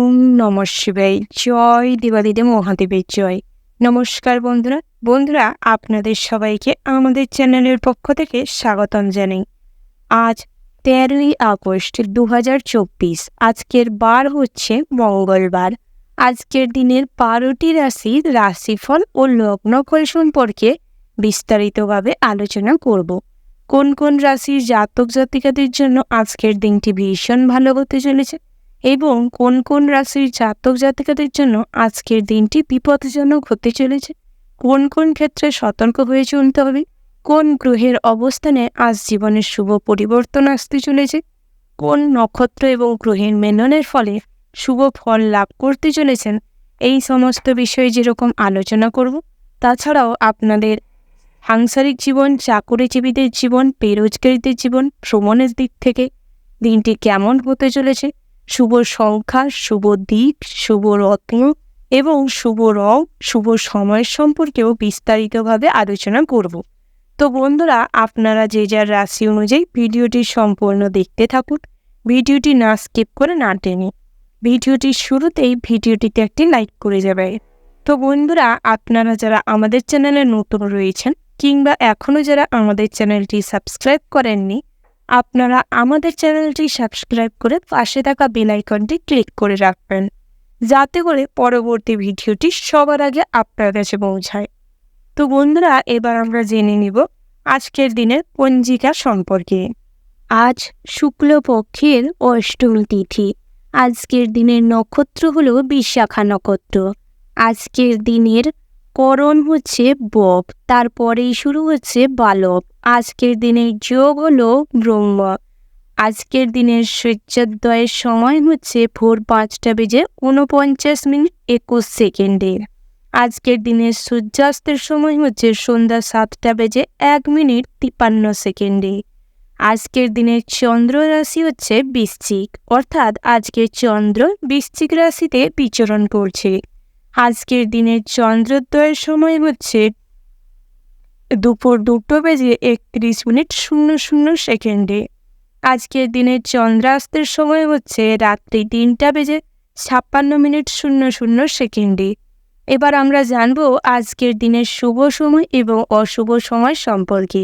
ওম নমঃ শিবায়। জয় দেবাদিদেব মহাদেবের জয়। নমস্কার বন্ধুরা আপনাদের সবাইকে আমাদের চ্যানেলের পক্ষ থেকে স্বাগতম জানাই। আজ 13ই আগস্ট 2024। আজকের বার হচ্ছে মঙ্গলবার। আজকের দিনের 12টি রাশির রাশিফল ও লগ্নফল সম্পর্কে বিস্তারিতভাবে আলোচনা করব। কোন কোন রাশির জাতক জাতিকাদের জন্য আজকের দিনটি ভীষণ ভালো হতে চলেছে এবং কোন কোন রাশির জাতক জাতিকাদের জন্য আজকের দিনটি বিপজ্জনক হতে চলেছে, কোন কোন ক্ষেত্রে সতর্ক হয়ে চলতে হবে, কোন গ্রহের অবস্থানে আজ জীবনের শুভ পরিবর্তন আসতে চলেছে, কোন নক্ষত্র এবং গ্রহের মেলনের ফলে শুভ ফল লাভ করতে চলেছেন, এই সমস্ত বিষয়ে যেরকম আলোচনা করব। তাছাড়াও আপনাদের সাংসারিক জীবন, চাকুরিজীবীদের জীবন, বেরোজগারীদের জীবন, ভ্রমণের দিক থেকে দিনটি কেমন হতে চলেছে, শুভ সংখ্যা, শুভ দিক, শুভ রত্ন এবং শুভ রং, শুভ সময় সম্পর্কেও বিস্তারিতভাবে আলোচনা করব। তো বন্ধুরা, আপনারা যে যার রাশি অনুযায়ী ভিডিওটি সম্পূর্ণ দেখতে থাকুন। ভিডিওটি না স্কিপ করে না টেনে ভিডিওটির শুরুতেই ভিডিওটিতে একটি লাইক করে যাবে। তো বন্ধুরা, আপনারা যারা আমাদের চ্যানেলে নতুন রয়েছেন কিংবা এখনও যারা আমাদের চ্যানেলটি সাবস্ক্রাইব করেননি, আপনারা আমাদের চ্যানেলটি সাবস্ক্রাইব করে পাশে থাকা বেল আইকনটি ক্লিক করে রাখবেন, যাতে করে পরবর্তী ভিডিওটি সবার আগে আপনার কাছে পৌঁছায়। তো বন্ধুরা, এবার আমরা জেনে নিব আজকের দিনের পঞ্জিকা সম্পর্কে। আজ শুক্লপক্ষের অষ্টমী তিথি। আজকের দিনের নক্ষত্র হলো বিশাখা নক্ষত্র। আজকের দিনের করণ হচ্ছে বব, তারপরেই শুরু হচ্ছে বালব। আজকের দিনের যোগ হলো ব্রহ্ম। আজকের দিনের সূর্যোদয়ের সময় হচ্ছে ভোর 5:49 আজকের দিনের সূর্যাস্তের সময় হচ্ছে সন্ধ্যা 7:01 আজকের দিনের চন্দ্র রাশি হচ্ছে বৃশ্চিক, অর্থাৎ আজকের চন্দ্র বৃশ্চিক রাশিতে বিচরণ করছে। আজকের দিনের চন্দ্রোদয়ের সময় হচ্ছে দুপুর 2:31 আজকের দিনের চন্দ্রাস্তের সময় হচ্ছে রাত্রি 3:56 এবার আমরা জানব আজকের দিনের শুভ সময় এবং অশুভ সময় সম্পর্কে।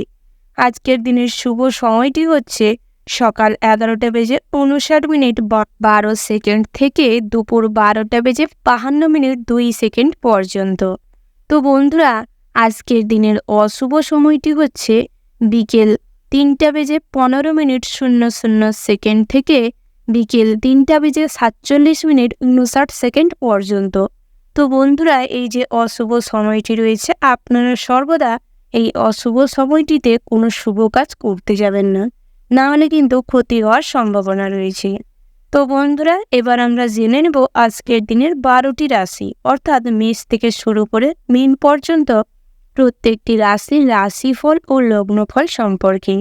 আজকের দিনের শুভ সময়টি হচ্ছে সকাল 11:59 থেকে দুপুর 12:52 পর্যন্ত। তো বন্ধুরা, আজকের দিনের অশুভ সময়টি হচ্ছে বিকেল 3:15 থেকে বিকেল 3:47 পর্যন্ত। তো বন্ধুরা, এই যে অশুভ সময়টি রয়েছে, আপনারা সর্বদা এই অশুভ সময়টিতে কোনো শুভ কাজ করতে যাবেন না, না হলে কিন্তু ক্ষতি হওয়ার সম্ভাবনা রয়েছে। তো বন্ধুরা, এবার আমরা জেনে নেব আজকের দিনের 12টি রাশি, অর্থাৎ মেষ থেকে শুরু করে মীন পর্যন্ত প্রত্যেকটি রাশির রাশিফল ও লগ্নফল সম্পর্কে।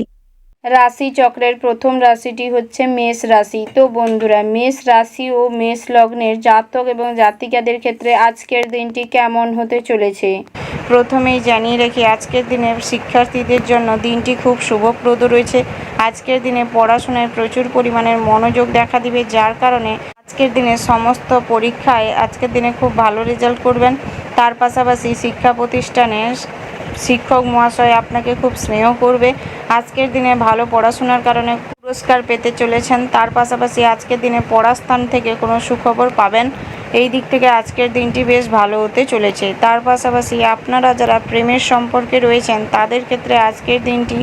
রাশি চক্রের প্রথম রাশিটি হচ্ছে মেষ রাশি। তো বন্ধুরা, মেষ রাশি ও মেষ লগ্নের জাতক এবং জাতিকাদের ক্ষেত্রে আজকের দিনটি কেমন হতে চলেছে প্রথমেই জানিয়ে রাখি, আজকের দিনে শিক্ষার্থীদের জন্য দিনটি খুব শুভপ্রদ রয়েছে। আজকের দিনে পড়াশোনায় প্রচুর পরিমাণের মনোযোগ দেখা দিবে, যার কারণে আজকের দিনে সমস্ত পরীক্ষায় আজকের দিনে খুব ভালো রেজাল্ট করবেন। তার পাশাপাশি শিক্ষা প্রতিষ্ঠানের শিক্ষক মহাশয় আপনাকে খুব স্নেহ করবে। আজকের দিনে ভালো পড়াশোনার কারণে পুরস্কার পেতে চলেছেন। তার পাশাপাশি আজকের দিনে পড়াস্থান থেকে কোনো সুখবর পাবেন। এই দিক থেকে আজকের দিনটি বেশ ভালো হতে চলেছে। তার পাশাপাশি আপনারা যারা প্রেমের সম্পর্কে রয়েছেন তাদের ক্ষেত্রে আজকের দিনটি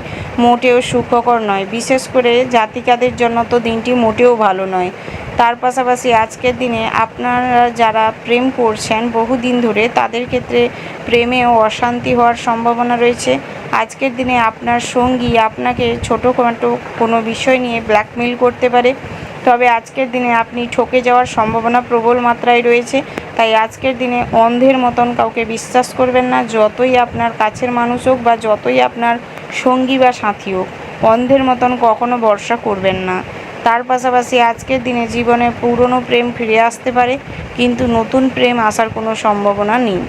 মোটেও সুখকর নয়, বিশেষ করে জাতিকাদের জন্য তো দিনটি মোটেও ভালো নয়। তার পাশাপাশি আজকের দিনে আপনারা যারা প্রেম করছেন বহুদিন ধরে, তাদের ক্ষেত্রে প্রেমেও অশান্তি হওয়ার সম্ভাবনা রয়েছে। আজকের দিনে আপনার সঙ্গী আপনাকে ছোটোখাটো কোনো বিষয় নিয়ে ব্ল্যাকমেল করতে পারে, তবে আজকের দিনে আপনি ঠকে যাওয়ার সম্ভাবনা প্রবল মাত্রায় রয়েছে। তাই আজকের দিনে অন্ধের মতন কাউকে বিশ্বাস করবেন না, যতই আপনার কাছের মানুষ হোক বা যতই আপনার সঙ্গী বা সাথী হোক, অন্ধের মতন কখনো ভরসা করবেন না। তার পাশাপাশি আজকের দিনে জীবনে পুরনো প্রেম ফিরে আসতে পারে, কিন্তু নতুন প্রেম আসার কোনো সম্ভাবনা নেই।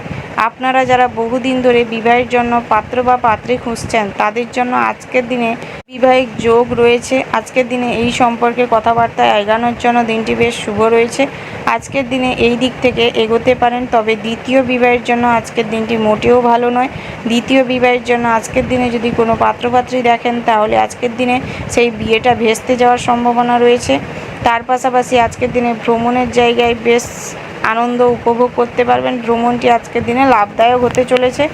আপনারা যারা বহুদিন ধরে বিবাহের জন্য পাত্র বা পাত্রী খুঁজছেন তাদের জন্য আজকের দিনে বিবাহিক যোগ রয়েছে। আজকের দিনে এই সম্পর্কে কথাবার্তা এগানোর জন্য দিনটি বেশ শুভ রয়েছে। আজকের দিনে এই দিক থেকে এগোতে পারেন, তবে দ্বিতীয় বিবাহের জন্য আজকের দিনটি মোটেও ভালো নয়। দ্বিতীয় বিবাহের জন্য আজকের দিনে যদি কোনো পাত্রপাত্রী দেখেন তাহলে আজকের দিনে সেই বিয়েটা ভেস্তে যাওয়ার সম্ভাবনা রয়েছে। তার পাশাপাশি আজকের দিনে ভ্রমণের জায়গায় বেশ আনন্দ উপভোগ করতে পারবেন। ভ্রমণটি আজকের দিনে লাভদায়ক হতে চলেছে।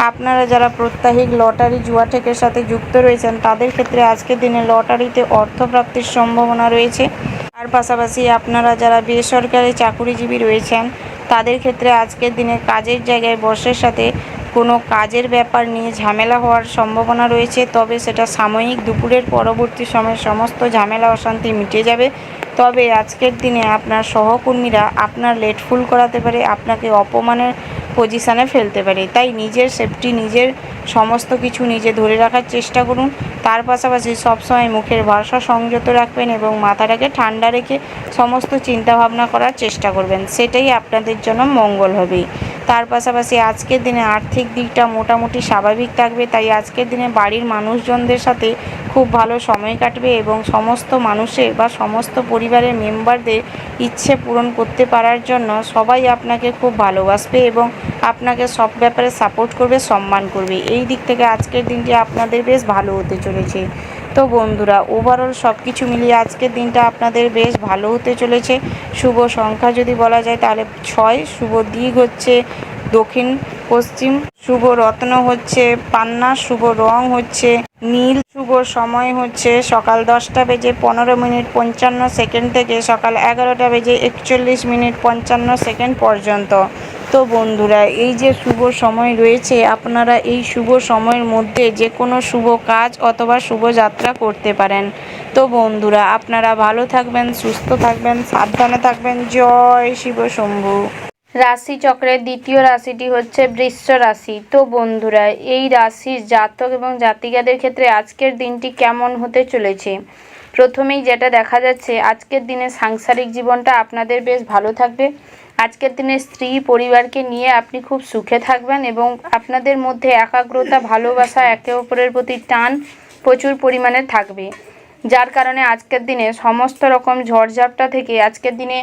আপনারা যারা প্রত্যাহিক লটারি জুয়া ঠেকের সাথে যুক্ত রয়েছেন তাদের ক্ষেত্রে আজকের দিনে লটারিতে অর্থপ্রাপ্তির সম্ভাবনা রয়েছে। তার পাশাপাশি আপনারা যারা বেসরকারি চাকুরিজীবী রয়েছেন তাদের ক্ষেত্রে আজকের দিনে কাজের জায়গায় বসের সাথে কোনো কাজের ব্যাপার নিয়ে ঝামেলা হওয়ার সম্ভাবনা রয়েছে, তবে সেটা সাময়িক। দুপুরের পরবর্তী সময়ে সমস্ত ঝামেলা অশান্তি মিটে যাবে। তবে আজকের দিনে আপনার সহকর্মীরা আপনার লেটফুল করাতে পারে, আপনাকে অপমানের পজিশানে ফেলতে পারে। তাই নিজের সেফটি, নিজের সমস্ত কিছু নিজে ধরে রাখার চেষ্টা করুন। তার পাশাপাশি সবসময় মুখের ভাষা সংযত রাখবেন এবং মাথাটাকে ঠান্ডা রেখে সমস্ত চিন্তাভাবনা করার চেষ্টা করবেন, সেটাই আপনাদের জন্য মঙ্গল হবে। তার পাশাপাশি আজকের দিনে আর্থিক দিকটা মোটামুটি স্বাভাবিক থাকবে। তাই আজকের দিনে বাড়ির মানুষজনদের সাথে খুব ভালো সময় কাটবে এবং সমস্ত মানুষের বা সমস্ত পরিবারের মেম্বারদের ইচ্ছে পূরণ করতে পারার জন্য সবাই আপনাকে খুব ভালোবাসবে এবং আপনাকে সব ব্যাপারে সাপোর্ট করবে, সম্মান করবে। এই দিক থেকে আজকের দিনটি আপনাদের বেশ ভালো হতে চলেছে। তো বন্ধুরা, ওভারঅল সব কিছু মিলিয়ে আজকের দিনটা আপনাদের বেশ ভালো হতে চলেছে। শুভ সংখ্যা যদি বলা যায় তাহলে 6, শুভ দিক হচ্ছে দক্ষিণ পশ্চিম, শুভ রত্ন হচ্ছে পান্না, শুভ রং হচ্ছে নীল, শুভ সময় হচ্ছে সকাল 10:15 থেকে সকাল 11:41 পর্যন্ত। তো বন্ধুরা, এই যে শুভ সময় রয়েছে, আপনারা এই শুভ সময়ের মধ্যে যে কোনো শুভ কাজ অথবা শুভযাত্রা করতে পারেন। তো বন্ধুরা, আপনারা ভালো থাকবেন, সুস্থ থাকবেন, সাবধানে থাকবেন। জয় শিব শম্ভু। রাশিচক্রের দ্বিতীয় রাশিটি হচ্ছে বৃশ্চিক রাশি। তো বন্ধুরা, এই রাশির জাতক এবং জাতিকাদের ক্ষেত্রে আজকের দিনটি কেমন হতে চলেছে? প্রথমেই যেটা দেখা যাচ্ছে, আজকের দিনে সাংসারিক জীবনটা আপনাদের বেশ ভালো থাকবে। আজকের দিনে স্ত্রী পরিবারকে নিয়ে আপনি খুব সুখে থাকবেন এবং আপনাদের মধ্যে একাগ্রতা, ভালোবাসা, একে অপরের প্রতি টান প্রচুর পরিমাণে থাকবে, যার কারণে আজকের দিনে সমস্ত রকম ঝড়ঝাপটা থেকে আজকের দিনে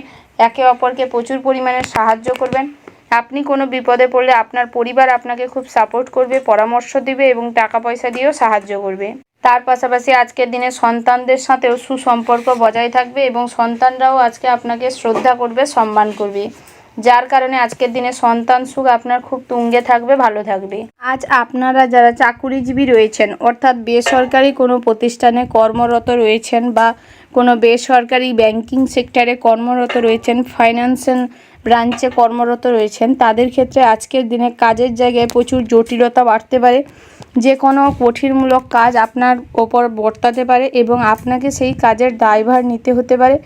একে অপরকে প্রচুর পরিমাণে সাহায্য করবেন। আপনি কোনো বিপদে পড়লে আপনার পরিবার আপনাকে খুব সাপোর্ট করবে, পরামর্শ দিবে এবং টাকা পয়সা দিয়েও সাহায্য করবে। তার পাশাপাশি আজকের দিনে সন্তানদের সাথেও সুসম্পর্ক বজায় থাকবে এবং সন্তানরাও আজকে আপনাকে শ্রদ্ধা করবে, সম্মান করবে, যার কারণে আজকের দিনে সন্তান সুখ আপনার খুব তুঙ্গে থাকবে, ভালো থাকবে। আজ আপনারা যারা চাকুরিজীবী রয়েছেন, অর্থাৎ বেসরকারি কোনো প্রতিষ্ঠানে কর্মরত রয়েছেন বা কোনো বেসরকারি ব্যাংকিং সেক্টরে কর্মরত রয়েছেন, ফাইন্যান্সিয়াল ব্রাঞ্চে কর্মরত রয়েছেন, তাদের ক্ষেত্রে আজকের দিনে কাজের জায়গায় প্রচুর জটিলতা বাড়তে পারে। যে কোনো কঠিনমূলক কাজ আপনার ওপর বর্তাতে পারে এবং আপনাকে সেই কাজের দায়ভার নিতে হতে পারে,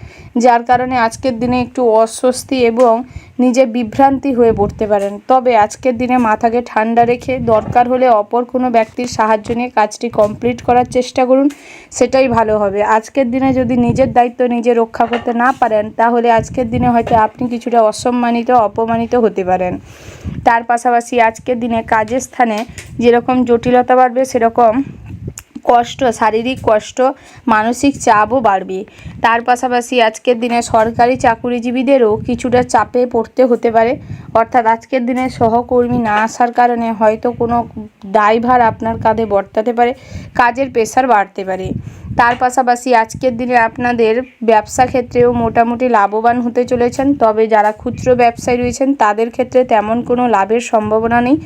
যার কারণে আজকের দিনে একটু অস্বস্তি এবং নিজে বিভ্রান্তি হয়ে পড়তে পারেন। তবে আজকের দিনে মাথাকে ঠান্ডা রেখে দরকার হলে অপর কোনো ব্যক্তির সাহায্য নিয়ে কাজটি কমপ্লিট করার চেষ্টা করুন, সেটাই ভালো হবে। আজকের দিনে যদি নিজের দায়িত্ব নিজে রক্ষা করতে না পারেন তাহলে আজকের দিনে হয়তো আপনি কিছুটা অসম্মানিত, অপমানিত হতে পারেন। তার পাশাপাশি আজকের দিনে কাজের স্থানে যেরকম জটিলতা বাড়বে সেরকম কষ্ট, শারীরিক কষ্ট, মানসিক চাপও বাড়বে। তার পাশাপাশি আজকের দিনে সরকারি চাকুরিজীবীদেরও কিছুটা চাপে পড়তে হতে পারে, অর্থাৎ আজকের দিনে সহকর্মী না আসার কারণে হয়তো কোনো দায়ভার আপনার কাঁধে বর্তাতে পারে, কাজের প্রেশার বাড়তে পারে। তার পাশাপাশি আজকের দিনে আপনাদের ব্যবসা ক্ষেত্রেও মোটামুটি লাভবান হতে চলেছেন। তবে যারা খুচরো ব্যবসায়ী রয়েছেন তাদের ক্ষেত্রে তেমন কোনো লাভের সম্ভাবনা নেই।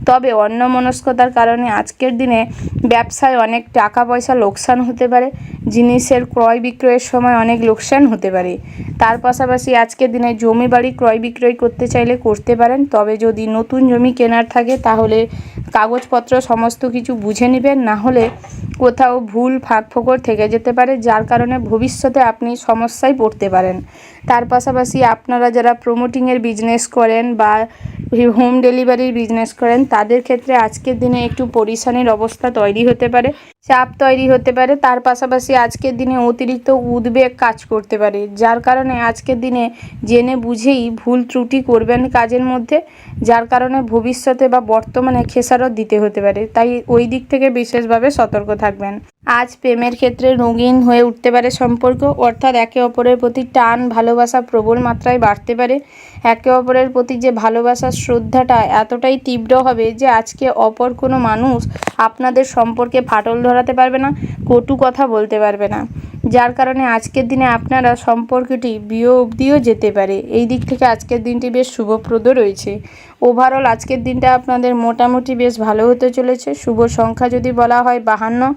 তবে অন্যমনস্কতার কারণে আজকের দিনে ব্যবসায় অনেক টাকা পয়সা লোকসান হতে পারে, জিনিসের ক্রয় বিক্রয়ের সময় অনেক লোকসান হতে পারে। তার পাশাপাশি আজকের দিনে জমি বাড়ি ক্রয় বিক্রয় করতে চাইলে করতে পারেন, তবে যদি নতুন জমি কেনার থাকে তাহলে কাগজপত্র সমস্ত কিছু বুঝে নেবেন, না হলে কোথাও ভুল ফাঁক ফোকর থেকে যেতে পারে, যার কারণে ভবিষ্যতে আপনি সমস্যায় পড়তে পারেন। তার পাশাপাশি আপনারা যারা প্রমোটিংয়ের বিজনেস করেন বা হোম ডেলিভারির বিজনেস করেন তাদের ক্ষেত্রে আজকের দিনে একটু পরিশানির অবস্থা তৈরি হতে পারে, চাপ তৈরি হতে পারে। তার পাশাপাশি আজকের দিনে অতিরিক্ত উদ্বেগ কাজ করতে পারে, যার কারণে আজকের দিনে জেনে বুঝেই ভুল ত্রুটি করবেন কাজের মধ্যে, যার কারণে ভবিষ্যতে বা বর্তমানে খেসারত দিতে হতে পারে। তাই ওই দিক থেকে বিশেষভাবে সতর্ক থাকবেন। আজ প্রেমের ক্ষেত্রে রঙিন হয়ে উঠতে পারে সম্পর্ক, অর্থাৎ একে অপরের প্রতি টান ভালোবাসা প্রবল মাত্রায় বাড়তে পারে। একে অপরের প্রতি যে ভালোবাসার শ্রদ্ধাটা এতটাই তীব্র হবে যে আজকে অপর কোনো মানুষ আপনাদের সম্পর্কে ফাটল ধরাতে পারবে না, কটু কথা বলতে পারবে না, যার কারণে আজকের দিনে আপনারা সম্পর্কটি বিয়ে অবধিও যেতে পারে। এই দিক থেকে আজকের দিনটি বেশ শুভপ্রদ রয়েছে। ওভারঅল আজকের দিনটা আপনাদের মোটামুটি বেশ ভালো হতে চলেছে। শুভ সংখ্যা যদি বলা হয় 52,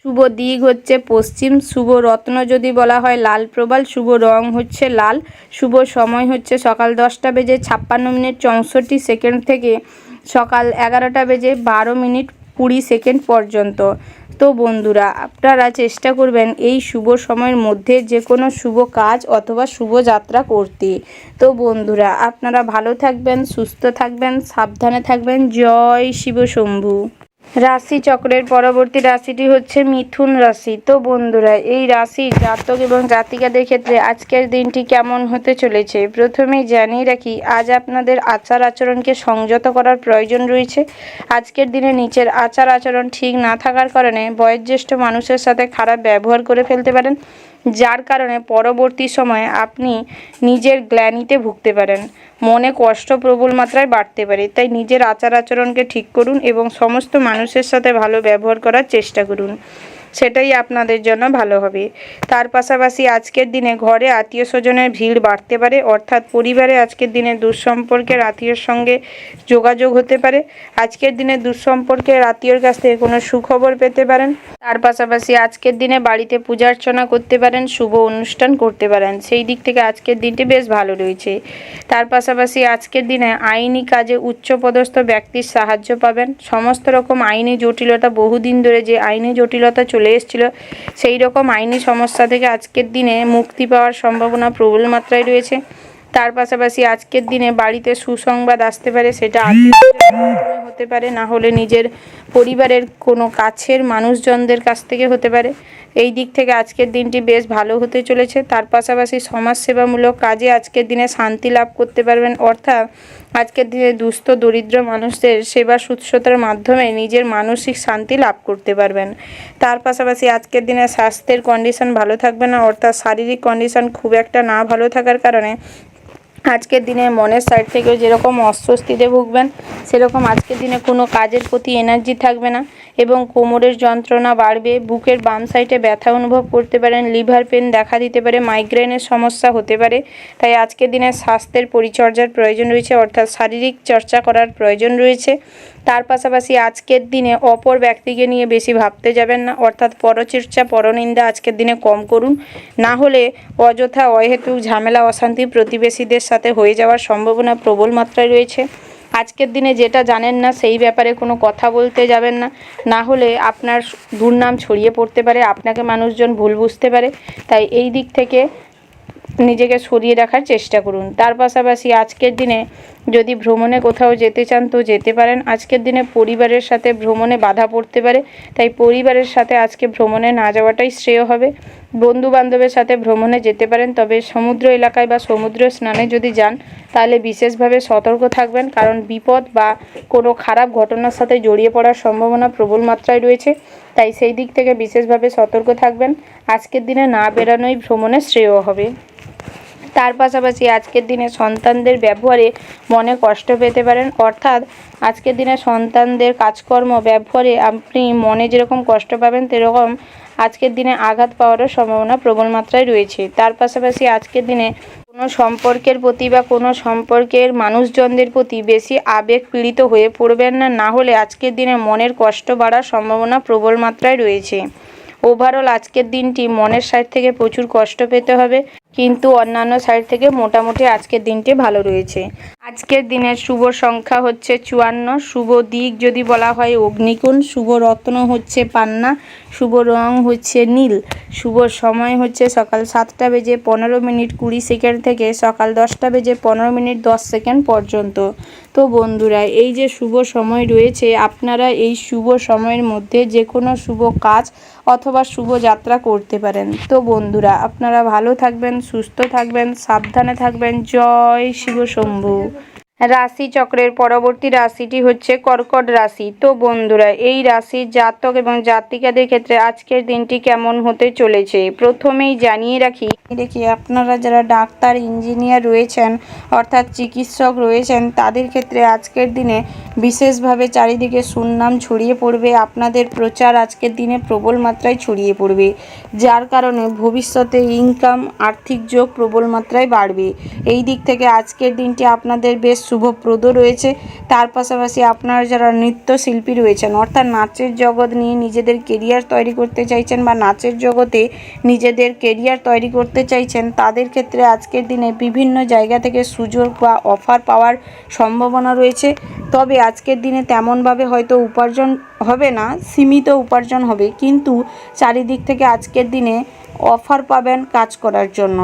শুভ দিক হচ্ছে পশ্চিম, শুভ রত্ন যদি বলা হয় লাল প্রবাল, শুভ রং হচ্ছে লাল, শুভ সময় হচ্ছে সকাল 10:56 থেকে সকাল 11:12 পর্যন্ত। তো বন্ধুরা, আপনারা চেষ্টা করবেন এই শুভ সময়ের মধ্যে যে কোনো শুভ কাজ অথবা শুভ যাত্রা করতে। তো বন্ধুরা, আপনারা ভালো থাকবেন, সুস্থ থাকবেন, সাবধানে থাকবেন। জয় শিব শম্ভু। রাশি চক্রের পরবর্তী রাশিটি হচ্ছে মিথুন রাশি। তো বন্ধুরা, এই রাশির জাতক এবং জাতিকাদের ক্ষেত্রে আজকের দিনটি কেমন হতে চলেছে প্রথমেই জানিয়ে রাখি, আজ আপনাদের আচার আচরণকে সংযত করার প্রয়োজন রয়েছে। আজকের দিনে নিচের আচার আচরণ ঠিক না থাকার কারণে বয়োজ্যেষ্ঠ মানুষের সাথে খারাপ ব্যবহার করে ফেলতে পারেন, যার কারণে পরবর্তী সময়ে আপনি নিজের গ্লানিতে ভুগতে পারেন, মনে কষ্ট প্রবল মাত্রায় বাড়তে পারে। তাই নিজের আচার আচরণকে ঠিক করুন এবং সমস্ত মানুষের সাথে ভালো ব্যবহার করার চেষ্টা করুন, সেটাই আপনাদের জন্য ভালো হবে। তার পাশাপাশি আজকের দিনে ঘরে আত্মীয় স্বজনের ভিড় বাড়তে পারে, অর্থাৎ পরিবারে আজকের দিনে দুঃসম্পর্কের আত্মীয়র সঙ্গে যোগাযোগ হতে পারে। আজকের দিনে দুঃসম্পর্কের আত্মীয়র কাছ থেকে কোনো সুখবর পেতে পারেন। তার পাশাপাশি আজকের দিনে বাড়িতে পূজা অর্চনা করতে পারেন, শুভ অনুষ্ঠান করতে পারেন, সেই দিক থেকে আজকের দিনটি বেশ ভালো রয়েছে। তার পাশাপাশি আজকের দিনে আইনি কাজে উচ্চপদস্থ ব্যক্তির সাহায্য পাবেন। সমস্ত রকম আইনি জটিলতা, বহুদিন ধরে যে আইনি জটিলতা চলে এসেছিল, সেই রকম আইনি সমস্যা থেকে আজকের দিনে মুক্তি পাওয়ার সম্ভাবনা প্রবল মাত্রায় রয়েছে। তার পাশাপাশি আজকের দিনে বাড়িতে সুসংবাদ আসতে পারে, সেটা আত্মীয়দের মাধ্যমে হতে পারে, না হলে নিজের পরিবারের কোনো কাছের মানুষজনদের কাছ থেকে হতে পারে। এই দিক থেকে আজকের দিনটি বেশ ভালো হতে চলেছে। তার পাশাপাশি সমাজসেবামূলক কাজে আজকের দিনে শান্তি লাভ করতে পারবেন, অর্থাৎ আজকের দিনে দুস্থ দরিদ্র মানুষদের সেবা শুশ্রূষার মাধ্যমে নিজের মানসিক শান্তি লাভ করতে পারবেন। তার পাশাপাশি আজকের দিনে স্বাস্থ্যের কন্ডিশন ভালো থাকবে না, অর্থাৎ শারীরিক কন্ডিশন খুব একটা না ভালো থাকার কারণে আজকের দিনে মনের সাইড থেকেও যেরকম অস্বস্তিতে ভুগবেন, সেরকম আজকের দিনে কোনো কাজের প্রতি এনার্জি থাকবে না এবং কোমরের যন্ত্রণা বাড়বে, বুকের বাম সাইডে ব্যথা অনুভব করতে পারেন, লিভার পেন দেখা দিতে পারে, মাইগ্রেনের সমস্যা হতে পারে। তাই আজকের দিনে স্বাস্থ্যের পরিচর্যার প্রয়োজন রয়েছে, অর্থাৎ শারীরিক চর্চা করার প্রয়োজন রয়েছে। তার পাশাপাশি আজকের দিনে অপর ব্যক্তিকে নিয়ে বেশি ভাবতে যাবেন না, অর্থাৎ পরচর্চা পরনিন্দা আজকের দিনে কম করুন, না হলে অযথা অহেতুক ঝামেলা অশান্তি প্রতিবেশীদের সাথে হয়ে যাওয়ার সম্ভাবনা প্রবল মাত্রায় রয়েছে। আজকের দিনে যেটা জানেন না সেই ব্যাপারে কোনো কথা বলতে যাবেন না, না হলে আপনার দুর্নাম ছড়িয়ে পড়তে পারে, আপনাকে মানুষজন ভুল বুঝতে পারে। তাই এই দিক থেকে নিজেকে সরিয়ে রাখার চেষ্টা করুন। তার পাশাপাশি আজকের দিনে যদি ভ্রমণে কোথাও যেতে চান তো যেতে পারেন। আজকের দিনে পরিবারের সাথে ভ্রমণে বাধা পড়তে পারে, তাই পরিবারের সাথে আজকে ভ্রমণে না যাওয়াটাই শ্রেয় হবে। বন্ধু বান্ধবের সাথে ভ্রমণে যেতে পারেন, তবে সমুদ্র এলাকায় বা সমুদ্র স্নানে যদি যান তাহলে বিশেষভাবে সতর্ক থাকবেন, কারণ বিপদ বা কোনো খারাপ ঘটনার সাথে জড়িয়ে পড়ার সম্ভাবনা প্রবল মাত্রায় রয়েছে। তাই সেই দিক থেকে বিশেষভাবে সতর্ক থাকবেন। আজকের দিনে না বেরানোই ভ্রমণে শ্রেয় হবে। তার পাশাপাশি আজকের দিনে সন্তানদের ব্যবহারে মনে কষ্ট পেতে পারেন, অর্থাৎ আজকের দিনে সন্তানদের কাজকর্ম ব্যবহারে আপনি মনে যেরকম কষ্ট পাবেন, সেরকম আজকের দিনে আঘাত পাওয়ারও সম্ভাবনা প্রবল মাত্রায় রয়েছে। তার পাশাপাশি আজকের দিনে কোনো সম্পর্কের প্রতি বা কোনো সম্পর্কের মানুষজনদের প্রতি বেশি আবেগ পীড়িত হয়ে পড়বেন না, না হলে আজকের দিনে মনের কষ্ট বাড়ার সম্ভাবনা প্রবল মাত্রায় রয়েছে। ওভারঅল আজকের দিনটি মনের সাইড থেকে প্রচুর কষ্ট পেতে হবে, কিন্তু অন্যান্য সাইড থেকে মোটামুটি আজকের দিনটি ভালো রয়েছে। আজকের দিনের শুভ সংখ্যা হচ্ছে 54, শুভ দিক যদি বলা হয় অগ্নিকোণ, শুভ রত্ন হচ্ছে পান্না, শুভ রং হচ্ছে নীল, শুভ সময় হচ্ছে সকাল 7:15:20 থেকে সকাল 10:15:10 পর্যন্ত। তো বন্ধুরা, এই যে শুভ সময় রয়েছে, আপনারা এই শুভ সময়ের মধ্যে যে কোনো শুভ কাজ অথবা শুভ যাত্রা করতে পারেন। তো বন্ধুরা, আপনারা ভালো থাকবেন, সুস্থ থাকবেন, সাবধানে থাকবেন। জয় শিব শম্ভু। রাশি চক্রের পরবর্তী রাশিটি হচ্ছে কর্কট রাশি। তো বন্ধুরা, এই রাশির জাতক এবং জাতিকাদের ক্ষেত্রে আজকের দিনটি কেমন হতে চলেছে প্রথমেই জানিয়ে রাখি আপনারা যারা ডাক্তার, ইঞ্জিনিয়ার রয়েছেন অর্থাৎ চিকিৎসক রয়েছেন, তাদের ক্ষেত্রে আজকের দিনে বিশেষভাবে চারিদিকে সুনাম ছড়িয়ে পড়বে। আপনাদের প্রচার আজকের দিনে প্রবল মাত্রায় ছড়িয়ে পড়বে, যার কারণে ভবিষ্যতে ইনকাম, আর্থিক যোগ প্রবল মাত্রায় বাড়বে। এই দিক থেকে আজকের দিনটি আপনাদের বেশ শুভপ্রদ রয়েছে। তার পাশাপাশি আপনারা যারা নৃত্যশিল্পী রয়েছেন অর্থাৎ নাচের জগৎ নিয়ে নিজেদের কেরিয়ার তৈরি করতে চাইছেন বা নাচের জগতে নিজেদের কেরিয়ার তৈরি করতে চাইছেন, তাদের ক্ষেত্রে আজকের দিনে বিভিন্ন জায়গা থেকে সুযোগ বা অফার পাওয়ার সম্ভাবনা রয়েছে। তবে আজকের দিনে তেমনভাবে হয়তো উপার্জন হবে না, সীমিত উপার্জন হবে, কিন্তু চারিদিক থেকে আজকের দিনে অফার পাবেন কাজ করার জন্য।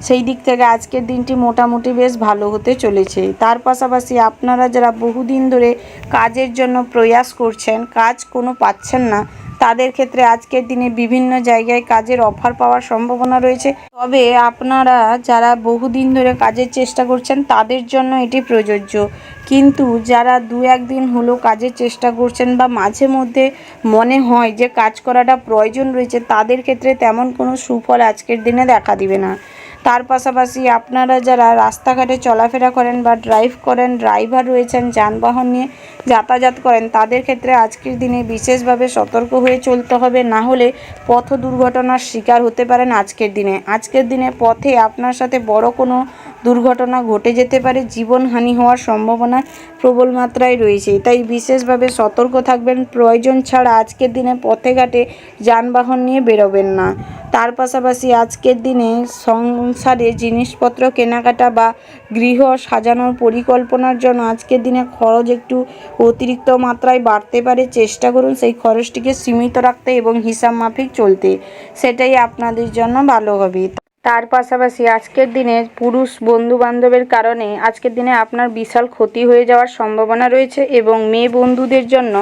সেই দিক থেকে আজকের দিনটি মোটামুটি বেশ ভালো হতে চলেছে। তার পাশাপাশি আপনারা যারা বহুদিন ধরে কাজের জন্য প্রয়াস করছেন, কাজ কোনো পাচ্ছেন না, তাদের ক্ষেত্রে আজকের দিনে বিভিন্ন জায়গায় কাজের অফার পাওয়ার সম্ভাবনা রয়েছে। তবে আপনারা যারা বহুদিন ধরে কাজের চেষ্টা করছেন তাদের জন্য এটি প্রযোজ্য, কিন্তু যারা 2-1 দিন হলো কাজের চেষ্টা করছেন বা মাঝে মধ্যে মনে হয় যে কাজ করাটা প্রয়োজন রয়েছে, তাদের ক্ষেত্রে তেমন কোনো সুফল আজকের দিনে দেখা দিবে না। তার পাশাপাশি আপনারা যারা রাস্তাঘাটে চলাফেরা করেন বা ড্রাইভ করেন, ড্রাইভার রয়েছেন, যানবাহন নিয়ে যাতায়াত করেন, তাদের ক্ষেত্রে আজকের দিনে বিশেষভাবে সতর্ক হয়ে চলতে হবে, না হলে পথ দুর্ঘটনার শিকার হতে পারেন আজকের দিনে। আজকের দিনে পথে আপনার সাথে বড় কোনো দুর্ঘটনা ঘটে যেতে পারে, জীবনহানি হওয়ার সম্ভাবনা প্রবল মাত্রায় রয়েছে। তাই বিশেষভাবে সতর্ক থাকবেন। প্রয়োজন ছাড়া আজকের দিনে পথে ঘাটে যানবাহন নিয়ে বেরোবেন না। তার পাশাপাশি আজকের দিনে সংসারে জিনিসপত্র কেনাকাটা বা গৃহ সাজানোর পরিকল্পনার জন্য আজকের দিনে খরচ একটু অতিরিক্ত মাত্রায় বাড়তে পারে। চেষ্টা করুন সেই খরচটিকে সীমিত রাখতে এবং হিসাব মাফিক চলতে, সেটাই আপনাদের জন্য ভালো হবে। তার পাশাপাশি আজকের দিনে পুরুষ বন্ধুবান্ধবের কারণে আজকের দিনে আপনার বিশাল ক্ষতি হয়ে যাওয়ার সম্ভাবনা রয়েছে এবং মেয়ে বন্ধুদের জন্য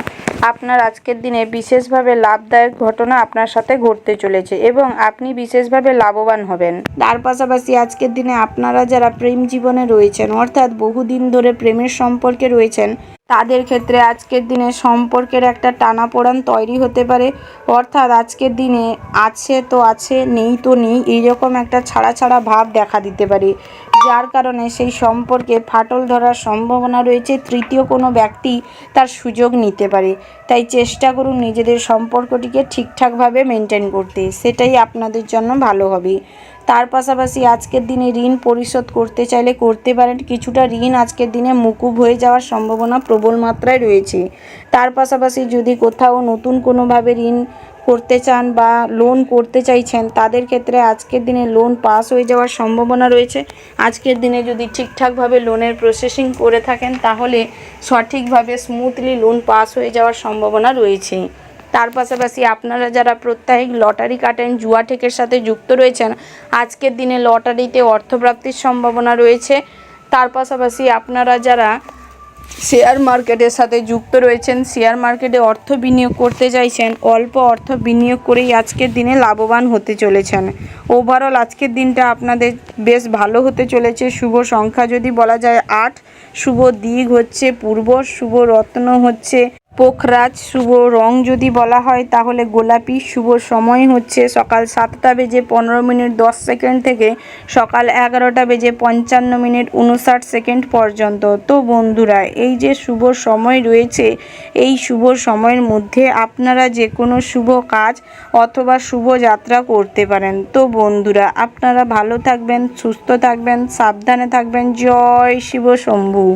আপনার আজকের দিনে বিশেষভাবে লাভদায়ক ঘটনা আপনার সাথে ঘটতে চলেছে এবং আপনি বিশেষভাবে লাভবান হবেন। তার পাশাপাশি আজকের দিনে আপনারা যারা প্রেম জীবনে রয়েছেন অর্থাৎ বহুদিন ধরে প্রেমের সম্পর্কে রয়েছেন, তাদের ক্ষেত্রে আজকের দিনে সম্পর্কের একটা টানাপোড়েন তৈরি হতে পারে। অর্থাৎ আজকের দিনে আছে তো আছে, নেই তো নেই, এইরকম একটা ছাড়া ছাড়া ভাব দেখা দিতে পারে, যার কারণে সেই সম্পর্কে ফাটল ধরার সম্ভাবনা রয়েছে। তৃতীয় কোনো ব্যক্তি তার সুযোগ নিতে পারে। তাই চেষ্টা করুন নিজেদের সম্পর্কটিকে ঠিকঠাকভাবে মেনটেন করতে, সেটাই আপনাদের জন্য ভালো হবে। তার পাশাপাশি আজকের দিনে ঋণ পরিশোধ করতে চাইলে করতে পারেন। কিছুটা ঋণ আজকের দিনে মকুব হয়ে যাওয়ার সম্ভাবনা প্রবল মাত্রায় রয়েছে। তার পাশাপাশি যদি কোথাও নতুন কোনোভাবে ঋণ করতে চান বা লোন করতে চাইছেন, তাদের ক্ষেত্রে আজকের দিনে লোন পাস হয়ে যাওয়ার সম্ভাবনা রয়েছে। আজকের দিনে যদি ঠিকঠাকভাবে লোনের প্রসেসিং করে থাকেন, তাহলে সঠিকভাবে স্মুথলি লোন পাস হয়ে যাওয়ার সম্ভাবনা রয়েছে। তার পাশাপাশি আপনারা যারা প্রত্যাহিক লটারি কাটেন, জুয়া ঠেকের সাথে যুক্ত রয়েছেন, আজকের দিনে লটারিতে অর্থপ্রাপ্তির সম্ভাবনা রয়েছে। তার পাশাপাশি আপনারা যারা শেয়ার মার্কেটের সাথে যুক্ত রয়েছেন, শেয়ার মার্কেটে অর্থ বিনিয়োগ করতে চাইছেন, অল্প অর্থ বিনিয়োগ করেই আজকের দিনে লাভবান হতে চলেছেন। ওভারঅল আজকের দিনটা আপনাদের বেশ ভালো হতে চলেছে। শুভ সংখ্যা যদি বলা যায় 8, শুভ দিক হচ্ছে পূর্ব, শুভ রত্ন হচ্ছে পোখরাজ, শুভ রং যদি বলা হয় তাহলে গোলাপি, শুভ সময় হচ্ছে সকাল 7:15:10 থেকে সকাল 11:55:59 পর্যন্ত। তো বন্ধুরা, এই যে শুভ সময় রয়েছে, এই শুভ সময়ের মধ্যে আপনারা যে কোনো শুভ কাজ অথবা শুভ যাত্রা করতে পারেন। তো বন্ধুরা, আপনারা ভালো থাকবেন, সুস্থ থাকবেন, সাবধানে থাকবেন। জয় শিব শম্ভু।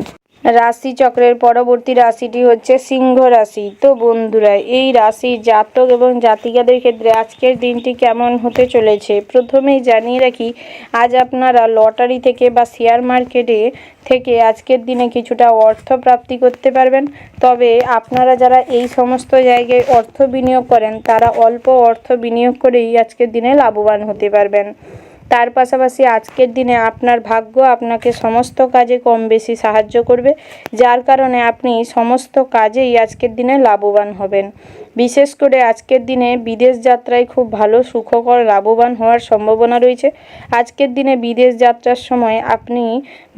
রাশিচক্রের পরবর্তী রাশিটি হচ্ছে সিংহ রাশি। তো বন্ধুরা, এই রাশির জাতক এবং জাতিকাদের ক্ষেত্রে আজকের দিনটি কেমন হতে চলেছে প্রথমেই জানিয়ে রাখি, আজ আপনারা লটারি থেকে বা শেয়ার মার্কেটে থেকে আজকের দিনে কিছুটা অর্থ প্রাপ্তি করতে পারবেন। তবে আপনারা যারা এই সমস্ত জায়গায় অর্থ বিনিয়োগ করেন তারা অল্প অর্থ বিনিয়োগ করেই আজকের দিনে লাভবান হতে পারবেন। তার পাশাপাশি আজকের দিনে আপনার ভাগ্য আপনাকে সমস্ত কাজে কম বেশি সাহায্য করবে, যার কারণে আপনি সমস্ত কাজেই আজকের দিনে লাভবান হবেন। বিশেষ করে আজকের দিনে বিদেশ যাত্রায় খুব ভালো সুখকর লাভবান হওয়ার সম্ভাবনা রয়েছে। আজকের দিনে বিদেশ যাত্রার সময় আপনি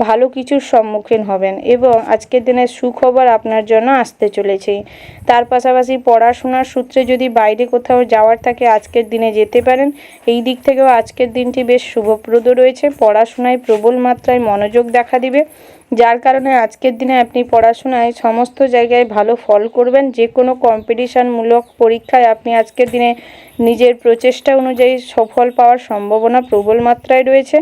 ভালো কিছুর সম্মুখীন হবেন এবং আজকের দিনে সুখবর আপনার জন্য আসতে চলেছে। তার পাশাপাশি পড়াশোনার সূত্রে যদি বাইরে কোথাও যাওয়ার থাকে আজকের দিনে যেতে পারেন। এই দিক থেকেও আজকের দিনটি বেশ শুভপ্রদ রয়েছে। পড়াশোনায় প্রবল মাত্রায় মনোযোগ দেখা দিবে, যার কারণে আজকের দিনে আপনি পড়াশোনায় সমস্ত জায়গায় ভালো ফল করবেন। যে কোনো কম্পিটিশনমূলক পরীক্ষায় আপনি আজকের দিনে নিজের প্রচেষ্টা অনুযায়ী সফল পাওয়ার সম্ভাবনা প্রবল মাত্রায় রয়েছে।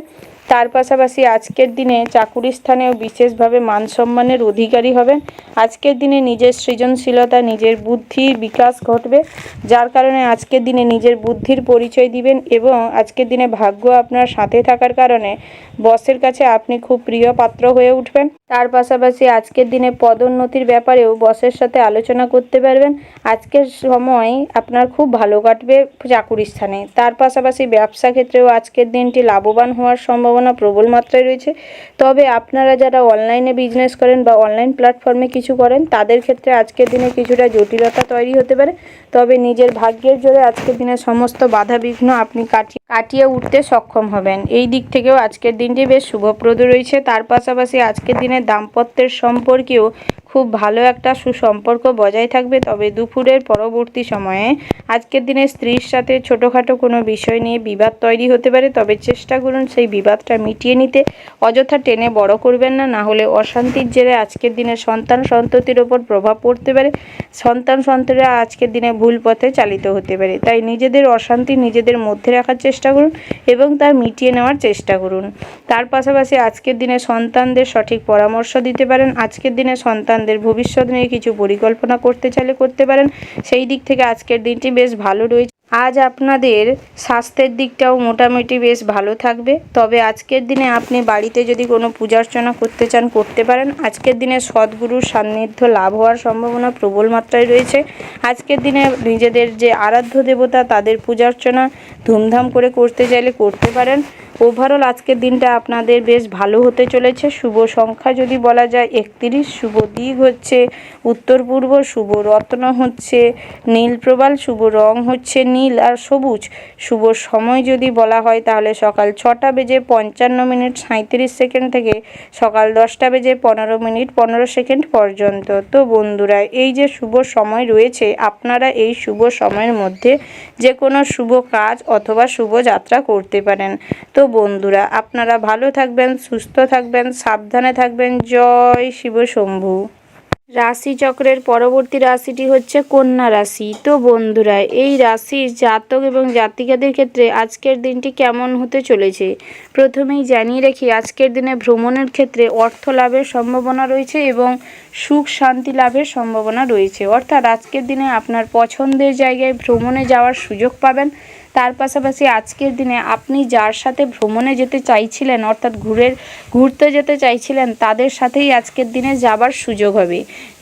তার পাশাপাশি আজকের দিনে চাকুরি স্থানেও বিশেষভাবে মান সম্মানের অধিকারী হবেন। আজকের দিনে নিজের সৃজনশীলতা, নিজের বুদ্ধির বিকাশ ঘটবে, যার কারণে আজকের দিনে নিজের বুদ্ধির পরিচয় দিবেন এবং আজকের দিনে ভাগ্য আপনার সাথে থাকার কারণে বসের কাছে আপনি খুব প্রিয় পাত্র হয়ে উঠবেন। তার পাশাপাশি আজকের দিনে পদোন্নতির ব্যাপারেও বসের সাথে আলোচনা করতে পারবেন। আজকের সময় আপনার খুব ভালো কাটবে চাকুরি স্থানে। তার পাশাপাশি ব্যবসা ক্ষেত্রেও আজকের দিনটি লাভবান হওয়ার সম্ভাবনা প্রবল মাত্রায় রয়েছে। তবে আপনারা যারা অনলাইনে বিজনেস করেন বা অনলাইন প্ল্যাটফর্মে কিছু করেন তাদের ক্ষেত্রে আজকের দিনে কিছুটা জটিলতা তৈরি হতে পারে। তবে নিজের ভাগ্যের জোরে আজকের দিনে সমস্ত বাধা বিঘ্ন আপনি কাটিয়ে উঠতে সক্ষম হবেন। এই দিক থেকেও আজকের দিনটি বেশ শুভপ্রদ রয়েছে। তার পাশাপাশি আজকের দিনে দাম্পত্যের সম্পর্কেও খুব ভালো একটা সুসম্পর্ক বজায় থাকবে। তবে দুপুরের পরবর্তী সময়ে আজকের দিনে স্ত্রীর সাথে ছোটোখাটো কোনো বিষয় নিয়ে বিবাদ তৈরি হতে পারে। তবে চেষ্টা করুন সেই বিবাদটা মিটিয়ে নিতে, অযথা টেনে বড় করবেন না, না হলে অশান্তির জেরে আজকের দিনে সন্তান সন্ততির ওপর প্রভাব পড়তে পারে। সন্তান সন্ততিরা আজকের দিনে ভুল পথে চালিত হতে পারে। তাই নিজেদের অশান্তি নিজেদের মধ্যে রাখার চেষ্টা করুন এবং তা মিটিয়ে নেওয়ার চেষ্টা করুন। তার পাশাপাশি আজকের দিনে সন্তানদের সঠিক পরামর্শ দিতে পারেন। আজকের দিনে সন্তানদের ভবিষ্যৎ নিয়ে কিছু পরিকল্পনা করতে চাইলে করতে পারেন। সেই দিক থেকে আজকের দিনটি বেশ ভালো রয়েছে। আজ আপনাদের স্বাস্থ্যের দিকটাও মোটামুটি বেশ ভালো থাকবে। তবে আজকের দিনে আপনি বাড়িতে যদি কোনো পূজা অর্চনা করতে চান করতে পারেন। আজকের দিনে সদ্গুরুর সান্নিধ্য লাভ হওয়ার সম্ভাবনা প্রবল মাত্রায় রয়েছে। আজকের দিনে নিজেদের যে আরাধ্য দেবতা তাদের পূজা অর্চনা ধুমধাম করে করতে চাইলে করতে পারেন। ওভারঅল আজকের দিনটা আপনাদের বেশ ভালো হতে চলেছে। শুভ সংখ্যা যদি বলা যায় 31, শুভ দিক হচ্ছে উত্তর পূর্ব, শুভ রত্ন হচ্ছে নীল প্রবাল, শুভ রং হচ্ছে নীল আর সবুজ। শুভ সময় যদি বলা হয় তাহলে সকাল 6টা বেজে 55 মিনিট 37 সেকেন্ড থেকে সকাল 10টা বেজে 15 মিনিট 15 সেকেন্ড পর্যন্ত। তো বন্ধুরা, এই যে শুভ সময় রয়েছে আপনারা এই শুভ সময়ের মধ্যে যে কোনো শুভ কাজ অথবা শুভ যাত্রা করতে পারেন। তো বন্ধুরা, আপনারা ভালো থাকবেন, সুস্থ থাকবেন, সাবধানে থাকবেন। জয় শিব শম্ভু। রাশিচক্রের পরবর্তী রাশিটি হচ্ছে কন্যা রাশি। তো বন্ধুরা, এই রাশির জাতক এবং জাতিকাদের ক্ষেত্রে আজকের দিনটি কেমন হতে চলেছে প্রথমেই জানিয়ে রাখি, আজকের দিনে ভ্রমণের ক্ষেত্রে অর্থ লাভের সম্ভাবনা রয়েছে এবং সুখ শান্তি লাভের সম্ভাবনা রয়েছে। অর্থাৎ আজকের দিনে আপনার পছন্দের জায়গায় ভ্রমণে যাওয়ার সুযোগ পাবেন। তার পাশাপাশি আজকের দিনে আপনি যার সাথে ভ্রমণে যেতে চাইছিলেন অর্থাৎ ঘুরতে যেতে চাইছিলেন তাদের সাথেই আজকের দিনে যাবার সুযোগ হবে,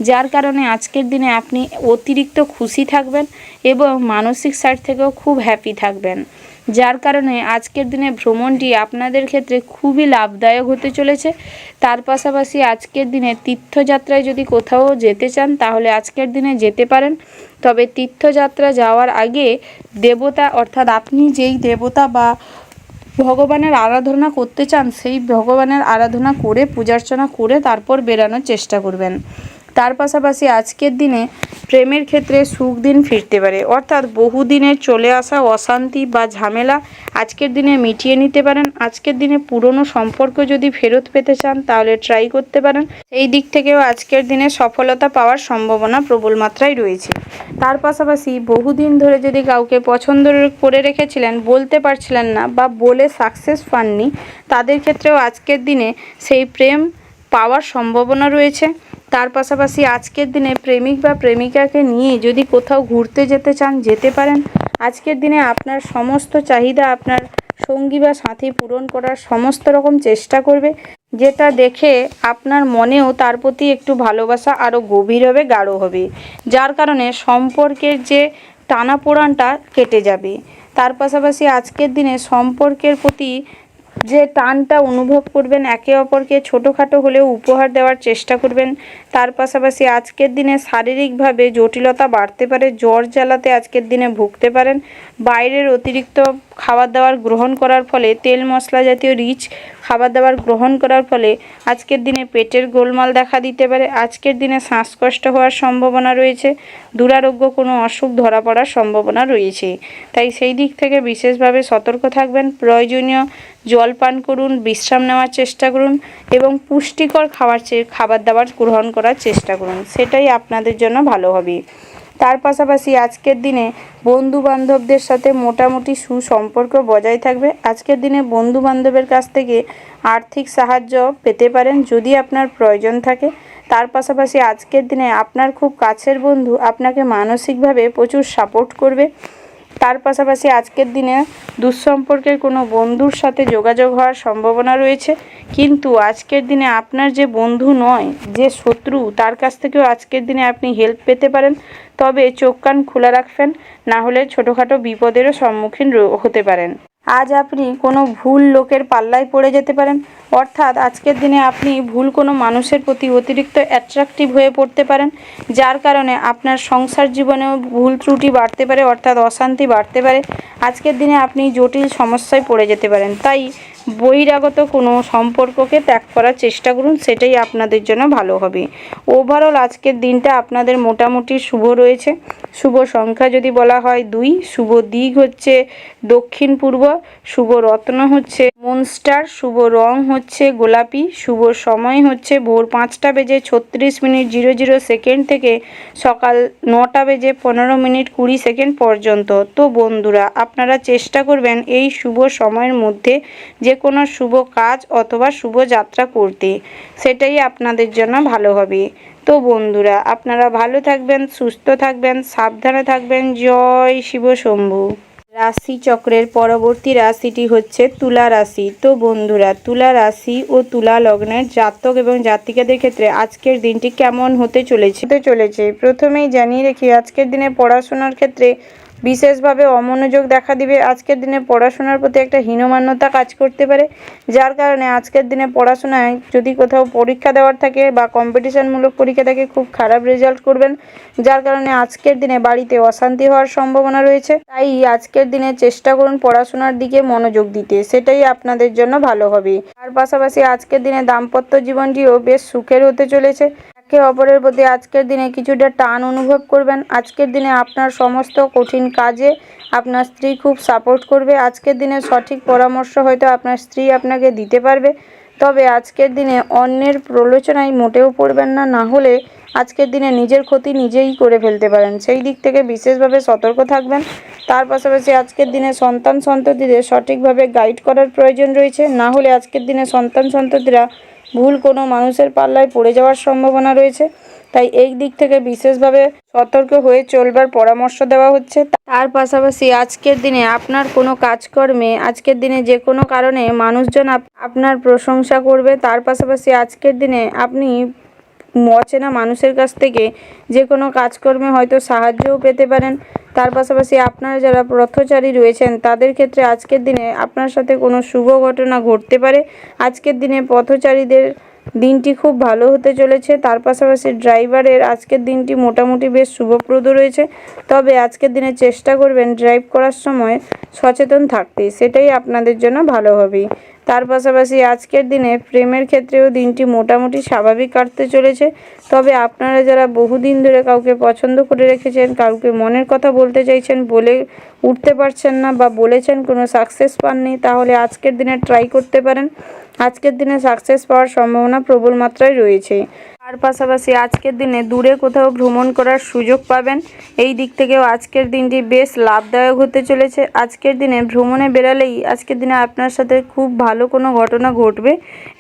যার কারণে আজকের দিনে আপনি অতিরিক্ত খুশি থাকবেন এবং মানসিক সাইড থেকেও খুব হ্যাপি থাকবেন, যার কারণে আজকের দিনে ভ্রমণটি আপনাদের ক্ষেত্রে খুবই লাভদায়ক হতে চলেছে। তার পাশাপাশি আজকের দিনে তীর্থযাত্রায় যদি কোথাও যেতে চান তাহলে আজকের দিনে যেতে পারেন। তবে তীর্থযাত্রা যাওয়ার আগে দেবতা অর্থাৎ আপনি যেই দেবতা বা ভগবানের আরাধনা করতে চান সেই ভগবানের আরাধনা করে পূজার্চনা করে তারপর বেরানোর চেষ্টা করবেন। তার পাশাপাশি আজকের দিনে প্রেমের ক্ষেত্রে সুখ দিন ফিরতে পারে, অর্থাৎ বহুদিনের চলে আসা অশান্তি বা ঝামেলা আজকের দিনে মিটিয়ে নিতে পারেন। আজকের দিনে পুরনো সম্পর্ক যদি ফেরত পেতে চান তাহলে ট্রাই করতে পারেন। এই দিক থেকেও আজকের দিনে সফলতা পাওয়ার সম্ভাবনা প্রবল মাত্রায় রয়েছে। তার পাশাপাশি বহুদিন ধরে যদি কাউকে পছন্দ করে রেখেছিলেন, বলতে পারছিলেন না বা বলে সাকসেস পাননি, তাদের ক্ষেত্রেও আজকের দিনে সেই প্রেম পাওয়ার সম্ভাবনা রয়েছে। তার পাশাপাশি আজকের দিনে প্রেমিক বা প্রেমিকাকে নিয়ে যদি কোথাও ঘুরতে যেতে চান যেতে পারেন। আজকের দিনে আপনার সমস্ত চাহিদা আপনার সঙ্গী বা সাথী পূরণ করার সমস্ত রকম চেষ্টা করবে, যেটা দেখে আপনার মনেও তার প্রতি একটু ভালোবাসা আরও গভীর হবে, গাঢ় হবে, যার কারণে সম্পর্কের যে টানাপোড়েনটা কেটে যাবে। তার পাশাপাশি আজকের দিনে সম্পর্কের প্রতি যে টানটা অনুভব করবেন, একে অপরকে ছোটোখাটো হলেও উপহার দেওয়ার চেষ্টা করবেন। তার পাশাপাশি আজকের দিনে শারীরিকভাবে জটিলতা বাড়তে পারে, জ্বর জ্বালাতে আজকের দিনে ভুগতে পারেন। বাইরের অতিরিক্ত খাবার দাবার গ্রহণ করার ফলে, তেল মশলা জাতীয় রিচ খাবার দাবার গ্রহণ করার ফলে আজকের দিনে পেটের গোলমাল দেখা দিতে পারে। আজকের দিনে শ্বাসকষ্ট হওয়ার সম্ভাবনা রয়েছে, দুরারোগ্য কোনো অসুখ ধরা পড়ার সম্ভাবনা রয়েছে। তাই সেই দিক থেকে বিশেষভাবে সতর্ক থাকবেন। প্রয়োজনীয় জল পান করুন, বিশ্রাম নেওয়ার চেষ্টা করুন এবং পুষ্টিকর খাবার দাবার গ্রহণ করার চেষ্টা করুন, সেটাই আপনাদের জন্য ভালো হবে। তার পাশাপাশি আজকের দিনে বন্ধু বান্ধবদের সাথে মোটামুটি সুসম্পর্ক বজায় থাকবে। আজকের দিনে বন্ধু বান্ধবের কাছ থেকে আর্থিক সাহায্য পেতে পারেন যদি আপনার প্রয়োজন থাকে। তার পাশাপাশি আজকের দিনে আপনার খুব কাছের বন্ধু আপনাকে মানসিকভাবে প্রচুর সাপোর্ট করবে। তার পাশাপাশি আজকের দিনে দুঃসম্পর্কের কোনো বন্ধুর সাথে যোগাযোগ হওয়ার সম্ভাবনা রয়েছে, কিন্তু আজকের দিনে আপনার যে বন্ধু নয়, যে শত্রু, তার কাছ থেকেও আজকের দিনে আপনি হেল্প পেতে পারেন। তবে চোখ কান খোলা রাখবেন, না হলে ছোটোখাটো বিপদেরও সম্মুখীন হতে পারেন। আজ আপনি কোনো ভুল লোকের পাল্লায় পড়ে যেতে পারেন, অর্থাৎ আজকের দিনে আপনি ভুল কোনো মানুষের প্রতি অতিরিক্ত অ্যাট্রাকটিভ হয়ে পড়তে পারেন, যার কারণে আপনার সংসার জীবনেও ভুল ত্রুটি বাড়তে পারে, অর্থাৎ অশান্তি বাড়তে পারে। আজকের দিনে আপনি জটিল সমস্যায় পড়ে যেতে পারেন। তাই বহিরাগত কোনো সম্পর্ককে ত্যাগ করার চেষ্টা করুন, সেটাই আপনাদের জন্য ভালো হবে। ওভারঅল আজকের দিনটা আপনাদের মোটামুটি শুভ রয়েছে। শুভ সংখ্যা যদি বলা হয় 2, শুভ দিক হচ্ছে দক্ষিণ পূর্ব, শুভ রত্ন হচ্ছে মনস্টার, শুভ রং হচ্ছে গোলাপি, শুভ সময় হচ্ছে ভোর 5:36:00 থেকে সকাল 9:15:20 পর্যন্ত। তো বন্ধুরা, আপনারা চেষ্টা করবেন এই শুভ সময়ের মধ্যে যে কোনো শুভ কাজ অথবা শুভ যাত্রা করতে, সেটাই আপনাদের জন্য ভালো হবে। তো বন্ধুরা, আপনারা ভালো থাকবেন, সুস্থ থাকবেন, সাবধানে থাকবেন। জয় শিব শম্ভু। রাশি চক্রের পরবর্তী রাশিটি হচ্ছে তুলা রাশি। তো বন্ধুরা, তুলা রাশি ও তুলা লগ্নের জাতক এবং জাতিকাদের ক্ষেত্রে আজকের দিনটি কেমন হতে চলেছে প্রথমেই জানিয়ে রেখি, আজকের দিনে পড়াশোনার ক্ষেত্রে বিশেষভাবে অমনোযোগ দেখা দিবে। আজকের দিনে পড়াশোনার প্রতি একটা হীনমান্যতা কাজ করতে পারে, যার কারণে আজকের দিনে পড়াশোনায় যদি কোথাও পরীক্ষা দেওয়ার থাকে বা কম্পিটিশনমূলক পরীক্ষা থাকে, খুব খারাপ রেজাল্ট করবেন, যার কারণে আজকের দিনে বাড়িতে অশান্তি হওয়ার সম্ভাবনা রয়েছে। তাই আজকের দিনে চেষ্টা করুন পড়াশোনার দিকে মনোযোগ দিতে, সেটাই আপনাদের জন্য ভালো হবে। তার পাশাপাশি আজকের দিনে দাম্পত্য জীবনটিও বেশ সুখের হতে চলেছে। একে অপরের প্রতি আজকের দিনে কিছুটা টান অনুভব করবেন। আজকের দিনে আপনার সমস্ত কঠিন কাজে আপনার স্ত্রী খুব সাপোর্ট করবে। আজকের দিনে সঠিক পরামর্শ হয়তো আপনার স্ত্রী আপনাকে দিতে পারবে, তবে আজকের দিনে অন্যের প্রলোচনায় মোটেও পড়বেন না, না হলে আজকের দিনে নিজের ক্ষতি নিজেই করে ফেলতে পারেন, সেই দিক থেকে বিশেষভাবে সতর্ক থাকবেন। তার পাশাপাশি আজকের দিনে সন্তান সন্ততিদের সঠিকভাবে গাইড করার প্রয়োজন রয়েছে, না হলে আজকের দিনে সন্তান সন্ততিরা ভুল কোনো মানুষের পাল্লায় পড়ে যাওয়ার সম্ভাবনা রয়েছে। তাই এই দিক থেকে বিশেষভাবে সতর্ক হয়ে চলবার পরামর্শ দেওয়া হচ্ছে। তার পাশাপাশি আজকের দিনে আপনার কোনো কাজকর্মে আজকের দিনে যে কোনো কারণে মানুষজন আপনার প্রশংসা করবে। তার পাশাপাশি আজকের দিনে আপনি অচেনা মানুষের কাছ থেকে যে কোনো কাজকর্মে হয়তো সাহায্যও পেতে পারেন। তার পাশাপাশি আপনারা যারা পথচারী রয়েছেন তাদের ক্ষেত্রে আজকের দিনে আপনার সাথে কোনো শুভ ঘটনা ঘটতে পারে। আজকের দিনে পথচারীদের দিনটি খুব ভালো হতে চলেছে। তার পাশাপাশি ড্রাইভারের আজকের দিনটি মোটামুটি বেশ শুভপ্রদ রয়েছে, তবে আজকের দিনে চেষ্টা করবেন ড্রাইভ করার সময় সচেতন থাকতে, সেটাই আপনাদের জন্য ভালো হবে। তার পাশাপাশি আজকের দিনে প্রেমের ক্ষেত্রেও দিনটি মোটামুটি স্বাভাবিক কাটতে চলেছে, তবে আপনারা যারা বহুদিন ধরে কাউকে পছন্দ করে রেখেছেন, কাউকে মনের কথা বলতে চাইছেন, বলে উঠতে পারছেন না বা বলেছেন কোনো সাকসেস পাননি, তাহলে আজকের দিনে ট্রাই করতে পারেন। আজকের দিনে সাকসেস পাওয়ার সম্ভাবনা প্রবল মাত্রায় রয়েছে। তার পাশাপাশি আজকের দিনে দূরে কোথাও ভ্রমণ করার সুযোগ পাবেন। এই দিক থেকেও আজকের দিনটি বেশ লাভদায়ক হতে চলেছে। আজকের দিনে ভ্রমণে বেরালেই আজকের দিনে আপনার সাথে খুব ভালো কোনো ঘটনা ঘটবে।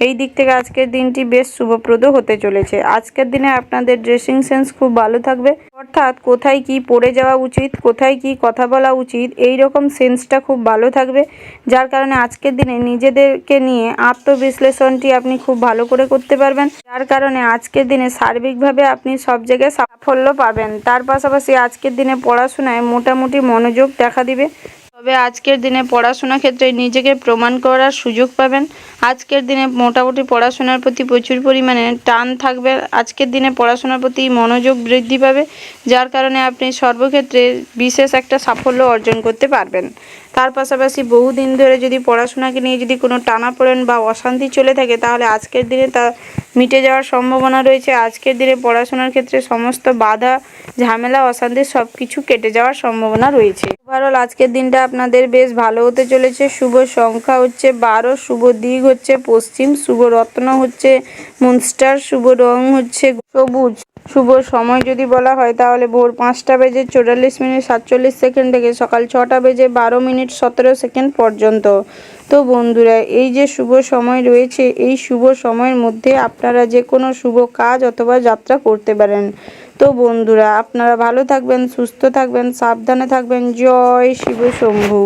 এই দিক থেকে আজকের দিনটি বেশ শুভপ্রদ হতে চলেছে। আজকের দিনে আপনাদের ড্রেসিং সেন্স খুব ভালো থাকবে, অর্থাৎ কোথায় কি পরে যাওয়া উচিত, কোথায় কি কথা বলা উচিত, এই রকম সেন্সটা খুব ভালো থাকবে। যার কারণে আজকের দিনে নিজেদেরকে নিয়ে আত্মবিশ্লেষণটি আপনি খুব ভালো করে করতে পারবেন। যার কারণে আজকের দিনে সার্বিকভাবে আপনি সব জায়গায় সাফল্য পাবেন। তার পাশাপাশি আজকের দিনে পড়াশোনায় মোটামুটি মনোযোগ দেখা দিবে। তবে আজকের দিনে পড়াশোনার ক্ষেত্রে নিজেকে প্রমাণ করার সুযোগ পাবেন। আজকের দিনে মোটামুটি পড়াশোনার প্রতি প্রচুর পরিমাণে টান থাকবে। আজকের দিনে পড়াশোনার প্রতি মনোযোগ বৃদ্ধি পাবে, যার কারণে আপনি সর্বক্ষেত্রে বিশেষ একটা সাফল্য অর্জন করতে পারবেন। তার পাশাপাশি বহুদিন ধরে যদি পড়াশোনাকে নিয়ে যদি কোনো টানাপোড়েন বা অশান্তি চলে থাকে, তাহলে আজকের দিনে তা মিটে যাওয়ার সম্ভাবনা রয়েছে। আজকের দিনে পড়াশোনার ক্ষেত্রে সমস্ত বাধা, ঝামেলা, অশান্তি সব কিছু কেটে যাওয়ার সম্ভাবনা রয়েছে। ওভারঅল আজকের দিনটা আপনাদের বেশ ভালো হতে চলেছে। শুভ সংখ্যা হচ্ছে 12, শুভ দিক হচ্ছে পশ্চিম, শুভ রত্ন হচ্ছে মুনস্টার, শুভ রং হচ্ছে সবুজ। শুভ সময় যদি বলা হয় তাহলে ভোর 5টা বেজে 44 মিনিট 47 সেকেন্ড থেকে সকাল 6টা বেজে 12 মিনিট 17 সেকেন্ড পর্যন্ত। তো বন্ধুরা, এই যে শুভ সময় রয়েছে, এই শুভ সময়ের মধ্যে আপনারা যে কোনো শুভ কাজ অথবা যাত্রা করতে পারেন। তো বন্ধুরা, আপনারা ভালো থাকবেন, সুস্থ থাকবেন, সাবধানে থাকবেন। জয় শিব শম্ভু।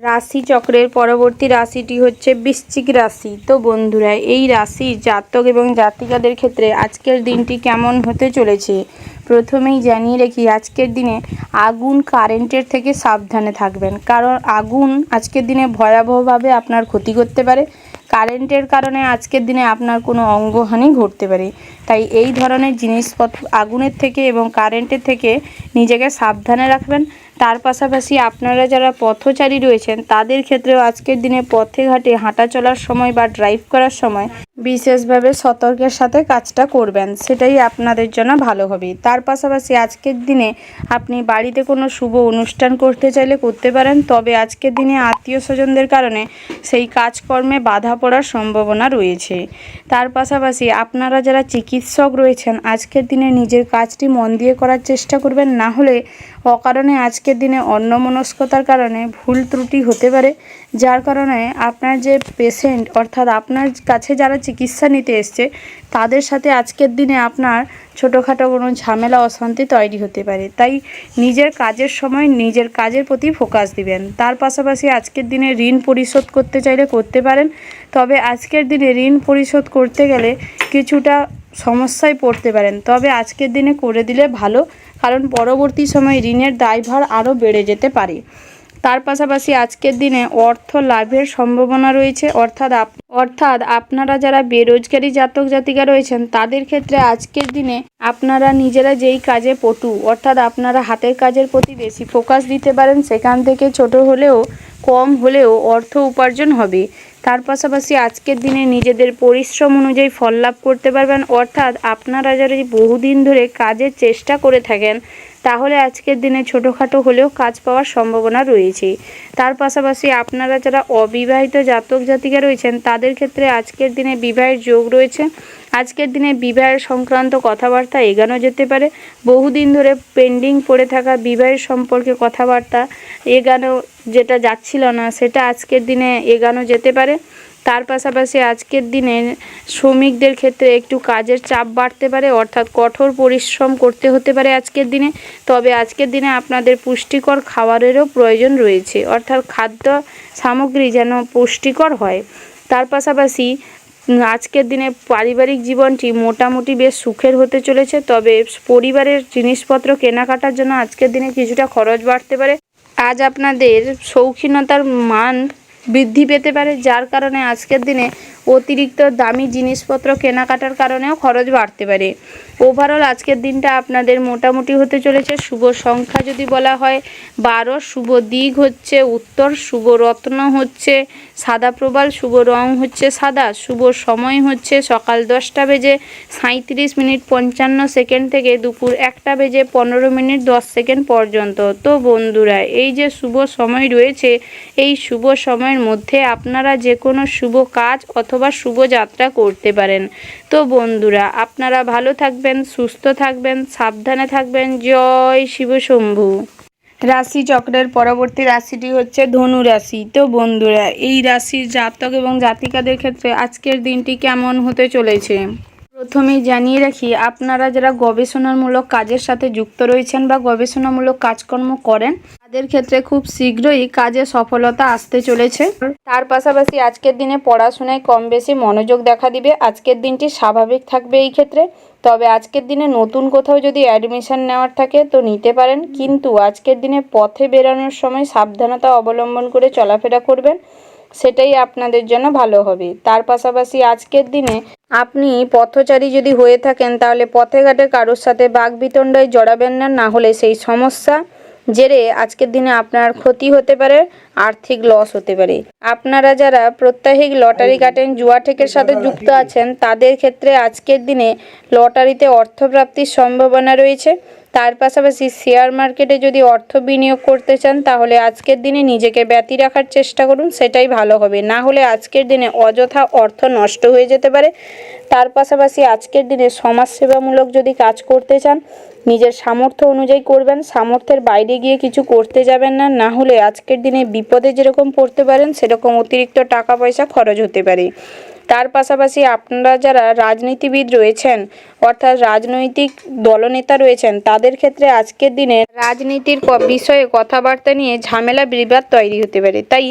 রাশি চক্রের পরবর্তী রাশিটি হচ্ছে বৃশ্চিক রাশি। তো বন্ধুরা, এই রাশির জাতক এবং জাতিকাদের ক্ষেত্রে আজকের দিনটি কেমন হতে চলেছে প্রথমেই জানিয়ে রাখি, আজকের দিনে আগুন, কারেন্টের থেকে সাবধানে থাকবেন, কারণ আগুন আজকের দিনে ভয়াবহভাবে আপনার ক্ষতি করতে পারে। কারেন্টের কারণে আজকের দিনে আপনার কোনো অঙ্গহানি ঘটতে পারে। তাই এই ধরনের জিনিসপত্র আগুনের থেকে এবং কারেন্টের থেকে নিজেকে সাবধানে রাখবেন। তার পাশাপাশি আপনারা যারা পথচারী রয়েছেন তাদের ক্ষেত্রেও আজকের দিনে পথে ঘাটে হাঁটা চলার সময় বা ড্রাইভ করার সময় বিশেষভাবে সতর্কের সাথে কাজটা করবেন, সেটাই আপনাদের জন্য ভালো হবে। তার পাশাপাশি আজকের দিনে আপনি বাড়িতে কোনো শুভ অনুষ্ঠান করতে চাইলে করতে পারেন, তবে আজকের দিনে আত্মীয় স্বজনদের কারণে সেই কাজকর্মে বাধা পড়ার সম্ভাবনা রয়েছে। তার পাশাপাশি আপনারা যারা চিকিৎসক রয়েছেন আজকের দিনে নিজের কাজটি মন দিয়ে করার চেষ্টা করবেন, না হলে অকারণে আজকের দিনে অন্যমনস্কতার কারণে ভুল ত্রুটি হতে পারে, যার কারণে আপনার যে পেশেন্ট অর্থাৎ আপনার কাছে যারা চিকিৎসা নিতে এসছে তাদের সাথে আজকের দিনে আপনার ছোটোখাটো কোনো ঝামেলা, অশান্তি তৈরি হতে পারে। তাই নিজের কাজের সময় নিজের কাজের প্রতি ফোকাস দিবেন। তার পাশাপাশি আজকের দিনে ঋণ পরিশোধ করতে চাইলে করতে পারেন, তবে আজকের দিনে ঋণ পরিশোধ করতে গেলে কিছুটা সমস্যায় পড়তে পারেন, তবে আজকের দিনে করে দিলে ভালো, কারণ পরবর্তী সময়ে ঋণের দায়ভার আরও বেড়ে যেতে পারে। তার পাশাপাশি আজকের দিনে অর্থ লাভের সম্ভাবনা রয়েছে, অর্থাৎ আপনারা যারা বেরোজগারি জাতক জাতিকা রয়েছেন তাদের ক্ষেত্রে আজকের দিনে আপনারা নিজেরা যেই কাজে পটু, অর্থাৎ আপনারা হাতের কাজের প্রতি বেশি ফোকাস দিতে পারেন, সেখান থেকে ছোট হলেও কম হলেও অর্থ উপার্জন হবে। তার পাশাপাশি আজকের দিনে নিজেদের পরিশ্রম অনুযায়ী ফল লাভ করতে পারবেন, অর্থাৎ আপনারা যারা বহুদিন ধরে কাজের চেষ্টা করে থাকেন তাহলে আজকের দিনে ছোটোখাটো হলেও কাজ পাওয়ার সম্ভাবনা রয়েছে। তার পাশাপাশি আপনারা যারা অবিবাহিত জাতক জাতিকা রয়েছেন তাদের ক্ষেত্রে আজকের দিনে বিবাহের যোগ রয়েছে। আজকের দিনে বিবাহের সংক্রান্ত কথাবার্তা এগানো যেতে পারে। বহুদিন ধরে পেন্ডিং পড়ে থাকা বিবাহের সম্পর্কে কথাবার্তা এগানো যেটা যাচ্ছিল না, সেটা আজকের দিনে এগানো যেতে পারে। তার পাশাপাশি আজকের দিনে শ্রমিকদের ক্ষেত্রে একটু কাজের চাপ বাড়তে পারে, অর্থাৎ কঠোর পরিশ্রম করতে হতে পারে আজকের দিনে। তবে আজকের দিনে আপনাদের পুষ্টিকর খাবারেরও প্রয়োজন রয়েছে, অর্থাৎ খাদ্য সামগ্রী যেন পুষ্টিকর হয়। তার পাশাপাশি আজকের দিনে পারিবারিক জীবনটি মোটামুটি বেশ সুখের হতে চলেছে, তবে পরিবারের জিনিসপত্র কেনাকাটার জন্য আজকের দিনে কিছুটা খরচ বাড়তে পারে। আজ আপনাদের শৌখিনতার মান বৃদ্ধি পেতে পারে, যার কারণে আজকের দিনে অতিরিক্ত দামি জিনিসপত্র কেনাকাটার কারণেও খরচ বাড়তে পারে। ওভারঅল আজকের দিনটা আপনাদের মোটামুটি হতে চলেছে। শুভ সংখ্যা যদি বলা হয় 12, শুভ দিক হচ্ছে উত্তর, শুভ রত্ন হচ্ছে সাদা প্রবাল, শুভ রং হচ্ছে সাদা, শুভ সময় হচ্ছে সকাল 10টা বেজে 37 মিনিট 55 সেকেন্ড থেকে দুপুর 1টা বেজে 15 মিনিট 10 সেকেন্ড পর্যন্ত। তো বন্ধুরা, এই যে শুভ সময় রয়েছে এই শুভ সময়ের মধ্যে আপনারা যে কোনো শুভ কাজ অথবা শুভযাত্রা করতে পারেন। তো বন্ধুরা, আপনারা ভালো থাকবেন, সুস্থ থাকবেন, সাবধানে থাকবেন। জয় শিব শম্ভু। রাশি চক্রের পরবর্তী রাশিটি হচ্ছে ধনু রাশি। তো বন্ধুরা, এই রাশির জাতক এবং জাতিকাদের ক্ষেত্রে আজকের দিনটি কেমন হতে চলেছে। প্রথমেই জানিয়ে রাখি, আপনারা যারা গবেষণামূলক কাজের সাথে যুক্ত রয়েছেন বা গবেষণামূলক কাজকর্ম করেন, তাদের ক্ষেত্রে খুব শীঘ্রই কাজে সফলতা আসতে চলেছে। তার পাশাপাশি আজকের দিনে পড়াশোনায় কম বেশি মনোযোগ দেখা দিবে। আজকের দিনটি স্বাভাবিক থাকবে এই ক্ষেত্রে। তবে আজকের দিনে নতুন কোথাও যদি অ্যাডমিশন নেওয়ার থাকে তো নিতে পারেন, কিন্তু আজকের দিনে পথে বেরোনোর সময় সাবধানতা অবলম্বন করে চলাফেরা করবেন, সেটাই আপনাদের জন্য ভালো হবে। তার পাশাপাশি আজকের দিনে আপনি পথচারী যদি হয়ে থাকেন, তাহলে পথে ঘাটে কারোর সাথে বাকবিতণ্ডায় জড়াবেন না, না হলে সেই সমস্যা জেরে আজকের দিনে আপনার ক্ষতি হতে পারে, আর্থিক লস হতে পারে। আপনারা যারা প্রত্যাহিক লটারি কাটেন, জুয়া ঠেকের সাথে যুক্ত আছেন, তাদের ক্ষেত্রে আজকের দিনে লটারিতে অর্থপ্রাপ্তির সম্ভাবনা রয়েছে। তার পাশাপাশি শেয়ার মার্কেটে যদি অর্থ বিনিয়োগ করতে চান, তাহলে আজকের দিনে নিজেকে ব্যতি রাখার চেষ্টা করুন, সেটাই ভালো হবে। না হলে আজকের দিনে অযথা অর্থ নষ্ট হয়ে যেতে পারে। তার পাশাপাশি আজকের দিনে সমাজসেবামূলক যদি কাজ করতে চান, নিজের সামর্থ্য অনুযায়ী করবেন, সামর্থ্যের বাইরে গিয়ে কিছু করতে যাবেন না, না হলে আজকের দিনে বিপদে যেরকম পড়তে পারেন, সেরকম অতিরিক্ত টাকা পয়সা খরচ হতে পারে। তার পাশাপাশি আপনারা যারা রাজনীতিবিদ রয়েছেন, অর্থাৎ রাজনৈতিক দলনেতা রয়েছেন, তাদের ক্ষেত্রে আজকের দিনে রাজনীতির বিষয়ে কথাবার্তা নিয়ে ঝামেলা বিবাদ তৈরি হতে পারে। তাই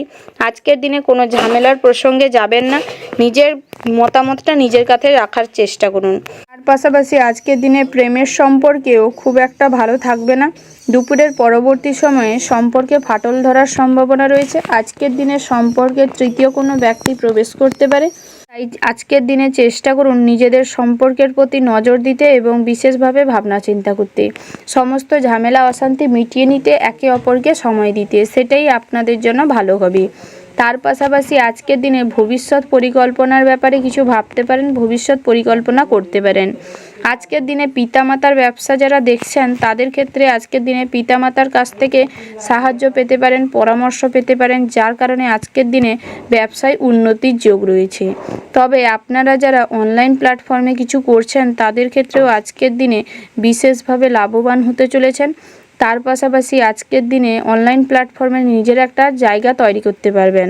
আজকের দিনে কোনো ঝামেলার প্রসঙ্গে যাবেন না, নিজের মতামতটা নিজের কাছে রাখার চেষ্টা করুন। তার পাশাপাশি আজকের দিনে প্রেমের সম্পর্কেও খুব একটা ভালো থাকবে না। দুপুরের পরবর্তী সময়ে সম্পর্কে ফাটল ধরার সম্ভাবনা রয়েছে। আজকের দিনে সম্পর্কে তৃতীয় কোনো ব্যক্তি প্রবেশ করতে পারে। তাই আজকের দিনে চেষ্টা করুন নিজেদের সম্পর্কের প্রতি নজর দিতে এবং বিশেষভাবে ভাবনা চিন্তা করতে, সমস্ত ঝামেলা অশান্তি মিটিয়ে নিতে, একে অপরকে সময় দিতে, সেটাই আপনাদের জন্য ভালো হবে। তার পাশাপাশি আজকের দিনে ভবিষ্যৎ পরিকল্পনার ব্যাপারে কিছু ভাবতে পারেন, ভবিষ্যৎ পরিকল্পনা করতে পারেন। আজকের দিনে পিতামাতার ব্যবসা যারা দেখছেন, তাদের ক্ষেত্রে আজকের দিনে পিতামাতার কাছ থেকে সাহায্য পেতে পারেন, পরামর্শ পেতে পারেন, যার কারণে আজকের দিনে ব্যবসায় উন্নতির যোগ রয়েছে। তবে আপনারা যারা অনলাইন প্ল্যাটফর্মে কিছু করছেন, তাদের ক্ষেত্রেও আজকের দিনে বিশেষভাবে লাভবান হতে চলেছেন। তার পাশাপাশি আজকের দিনে অনলাইন প্ল্যাটফর্মে নিজের একটা জায়গা তৈরি করতে পারবেন।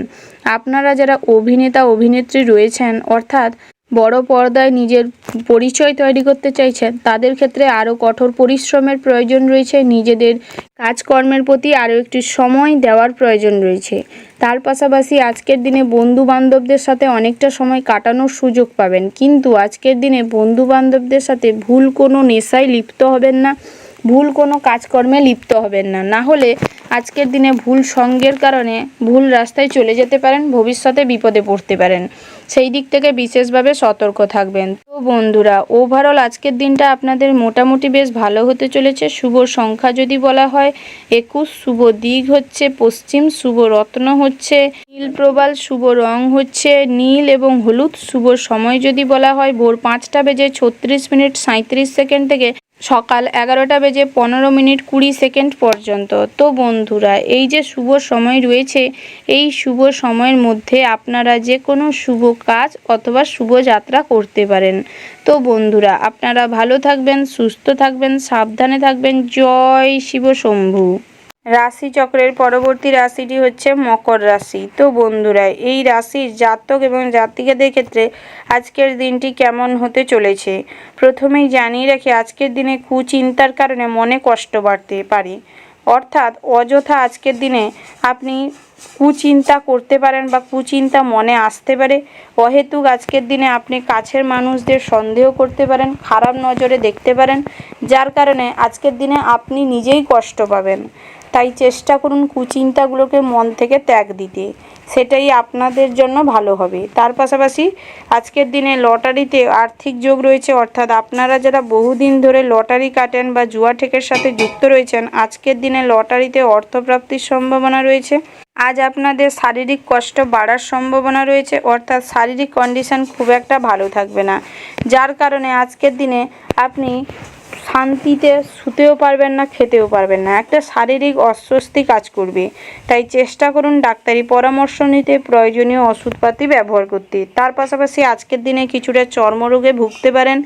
আপনারা যারা অভিনেতা অভিনেত্রী রয়েছেন, অর্থাৎ বড় পর্দায় নিজের পরিচয় তৈরি করতে চাইছেন, তাদের ক্ষেত্রে আরও কঠোর পরিশ্রমের প্রয়োজন রয়েছে, নিজেদের কাজকর্মের প্রতি আরও একটু সময় দেওয়ার প্রয়োজন রয়েছে। তার পাশাপাশি আজকের দিনে বন্ধু বান্ধবদের সাথে অনেকটা সময় কাটানোর সুযোগ পাবেন, কিন্তু আজকের দিনে বন্ধু বান্ধবদের সাথে ভুল কোনো নেশায় লিপ্ত হবেন না, ভুল কোনো কাজকর্মে লিপ্ত হবেন না, না হলে আজকের দিনে ভুল সঙ্গের কারণে ভুল রাস্তায় চলে যেতে পারেন, ভবিষ্যতে বিপদে পড়তে পারেন। সেই দিক থেকে বিশেষভাবে সতর্ক থাকবেন। তো বন্ধুরা, ওভারঅল আজকের দিনটা আপনাদের মোটামুটি বেশ ভালো হতে চলেছে। শুভ সংখ্যা যদি বলা হয় 21, শুভ দিক হচ্ছে পশ্চিম, শুভ রত্ন হচ্ছে নীল প্রবাল, শুভ রং হচ্ছে নীল এবং হলুদ। শুভ সময় যদি বলা হয় ভোর 5:36:37 থেকে সকাল 11:15:20 পর্যন্ত। তো বন্ধুরা, এই যে শুভ সময় রয়েছে, এই শুভ সময়ের মধ্যে আপনারা যে কোনো শুভ কাজ অথবা শুভ যাত্রা করতে পারেন। তো বন্ধুরা, আপনারা ভালো থাকবেন, সুস্থ থাকবেন, সাবধানে থাকবেন। জয় শিব শম্ভু। রাশিচক্রের পরবর্তী রাশিটি হচ্ছে মকর রাশি। তো বন্ধুরা, এই রাশির জাতক এবং জাতিকাদের ক্ষেত্রে আজকের দিনটি কেমন হতে চলেছে। প্রথমেই জানিয়ে রাখি, আজকের দিনে কুচিন্তার কারণে মনে কষ্ট বাড়তে পারে, অর্থাৎ অযথা আজকের দিনে আপনি কুচিন্তা করতে পারেন বা কুচিন্তা মনে আসতে পারে। অহেতুক আজকের দিনে আপনি কাছের মানুষদের সন্দেহ করতে পারেন, খারাপ নজরে দেখতে পারেন, যার কারণে আজকের দিনে আপনি নিজেই কষ্ট পাবেন। তাই চেষ্টা করুন কুচিন্তাগুলোকে মন থেকে ত্যাগ দিতে, সেটাই আপনাদের জন্য ভালো হবে। তার পাশাপাশি আজকের দিনে লটারিতে আর্থিক যোগ রয়েছে, অর্থাৎ আপনারা যারা বহুদিন ধরে লটারি কাটেন বা জুয়া ঠেকের সাথে যুক্ত রয়েছেন, আজকের দিনে লটারিতে অর্থপ্রাপ্তির সম্ভাবনা রয়েছে। আজ আপনাদের শারীরিক কষ্ট বাড়ার সম্ভাবনা রয়েছে, অর্থাৎ শারীরিক কন্ডিশন খুব একটা ভালো থাকবে না, যার কারণে আজকের দিনে আপনি শান্তিতে শুতেও পারবেন না, খেতেও পারবেন না, একটা শারীরিক অস্বস্তি কাজ করবে। তাই চেষ্টা করুন ডাক্তারি পরামর্শ নিতে, প্রয়োজনীয় ওষুধপাতি ব্যবহার করতে। তার পাশাপাশি আজকের দিনে কিছুটা চর্মরোগে ভুগতে পারেন।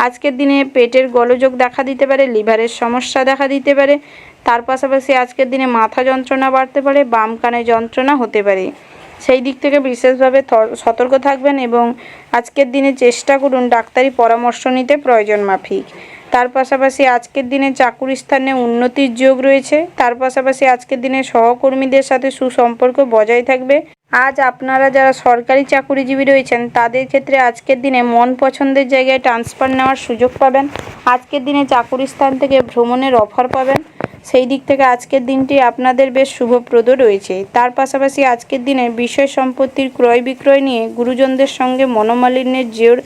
আজকের দিনে পেটের গোলযোগ দেখা দিতে পারে, লিভারের সমস্যা দেখা দিতে পারে। তার পাশাপাশি আজকের দিনে মাথা যন্ত্রণা বাড়তে পারে, বাম কানে যন্ত্রণা হতে পারে। সেই দিক থেকে বিশেষভাবে সতর্ক থাকবেন এবং আজকের দিনে চেষ্টা করুন ডাক্তারি পরামর্শ নিতে প্রয়োজন মাফিক। তার পাশাপাশি আজকের দিনে চাকুরি স্থানে উন্নতির যোগ রয়েছে। তার পাশাপাশি আজকের দিনে সহকর্মীদের সাথে সুসম্পর্ক বজায় থাকবে। আজ আপনারা যারা সরকারি চাকুরিজীবী রয়েছেন তাদের ক্ষেত্রে আজকের দিনে মন পছন্দের জায়গায় ট্রান্সফার নেওয়ার সুযোগ পাবেন। আজকের দিনে চাকুরি স্থান থেকে ভ্রমণের অফার পাবেন। সেই দিক থেকে আজকের দিনটি আপনাদের বেশ শুভপ্রদ রয়েছে। তার পাশাপাশি আজকের দিনে বিষয় সম্পত্তির ক্রয় বিক্রয় নিয়ে গুরুজনদের সঙ্গে মনোমালিন্যের জের,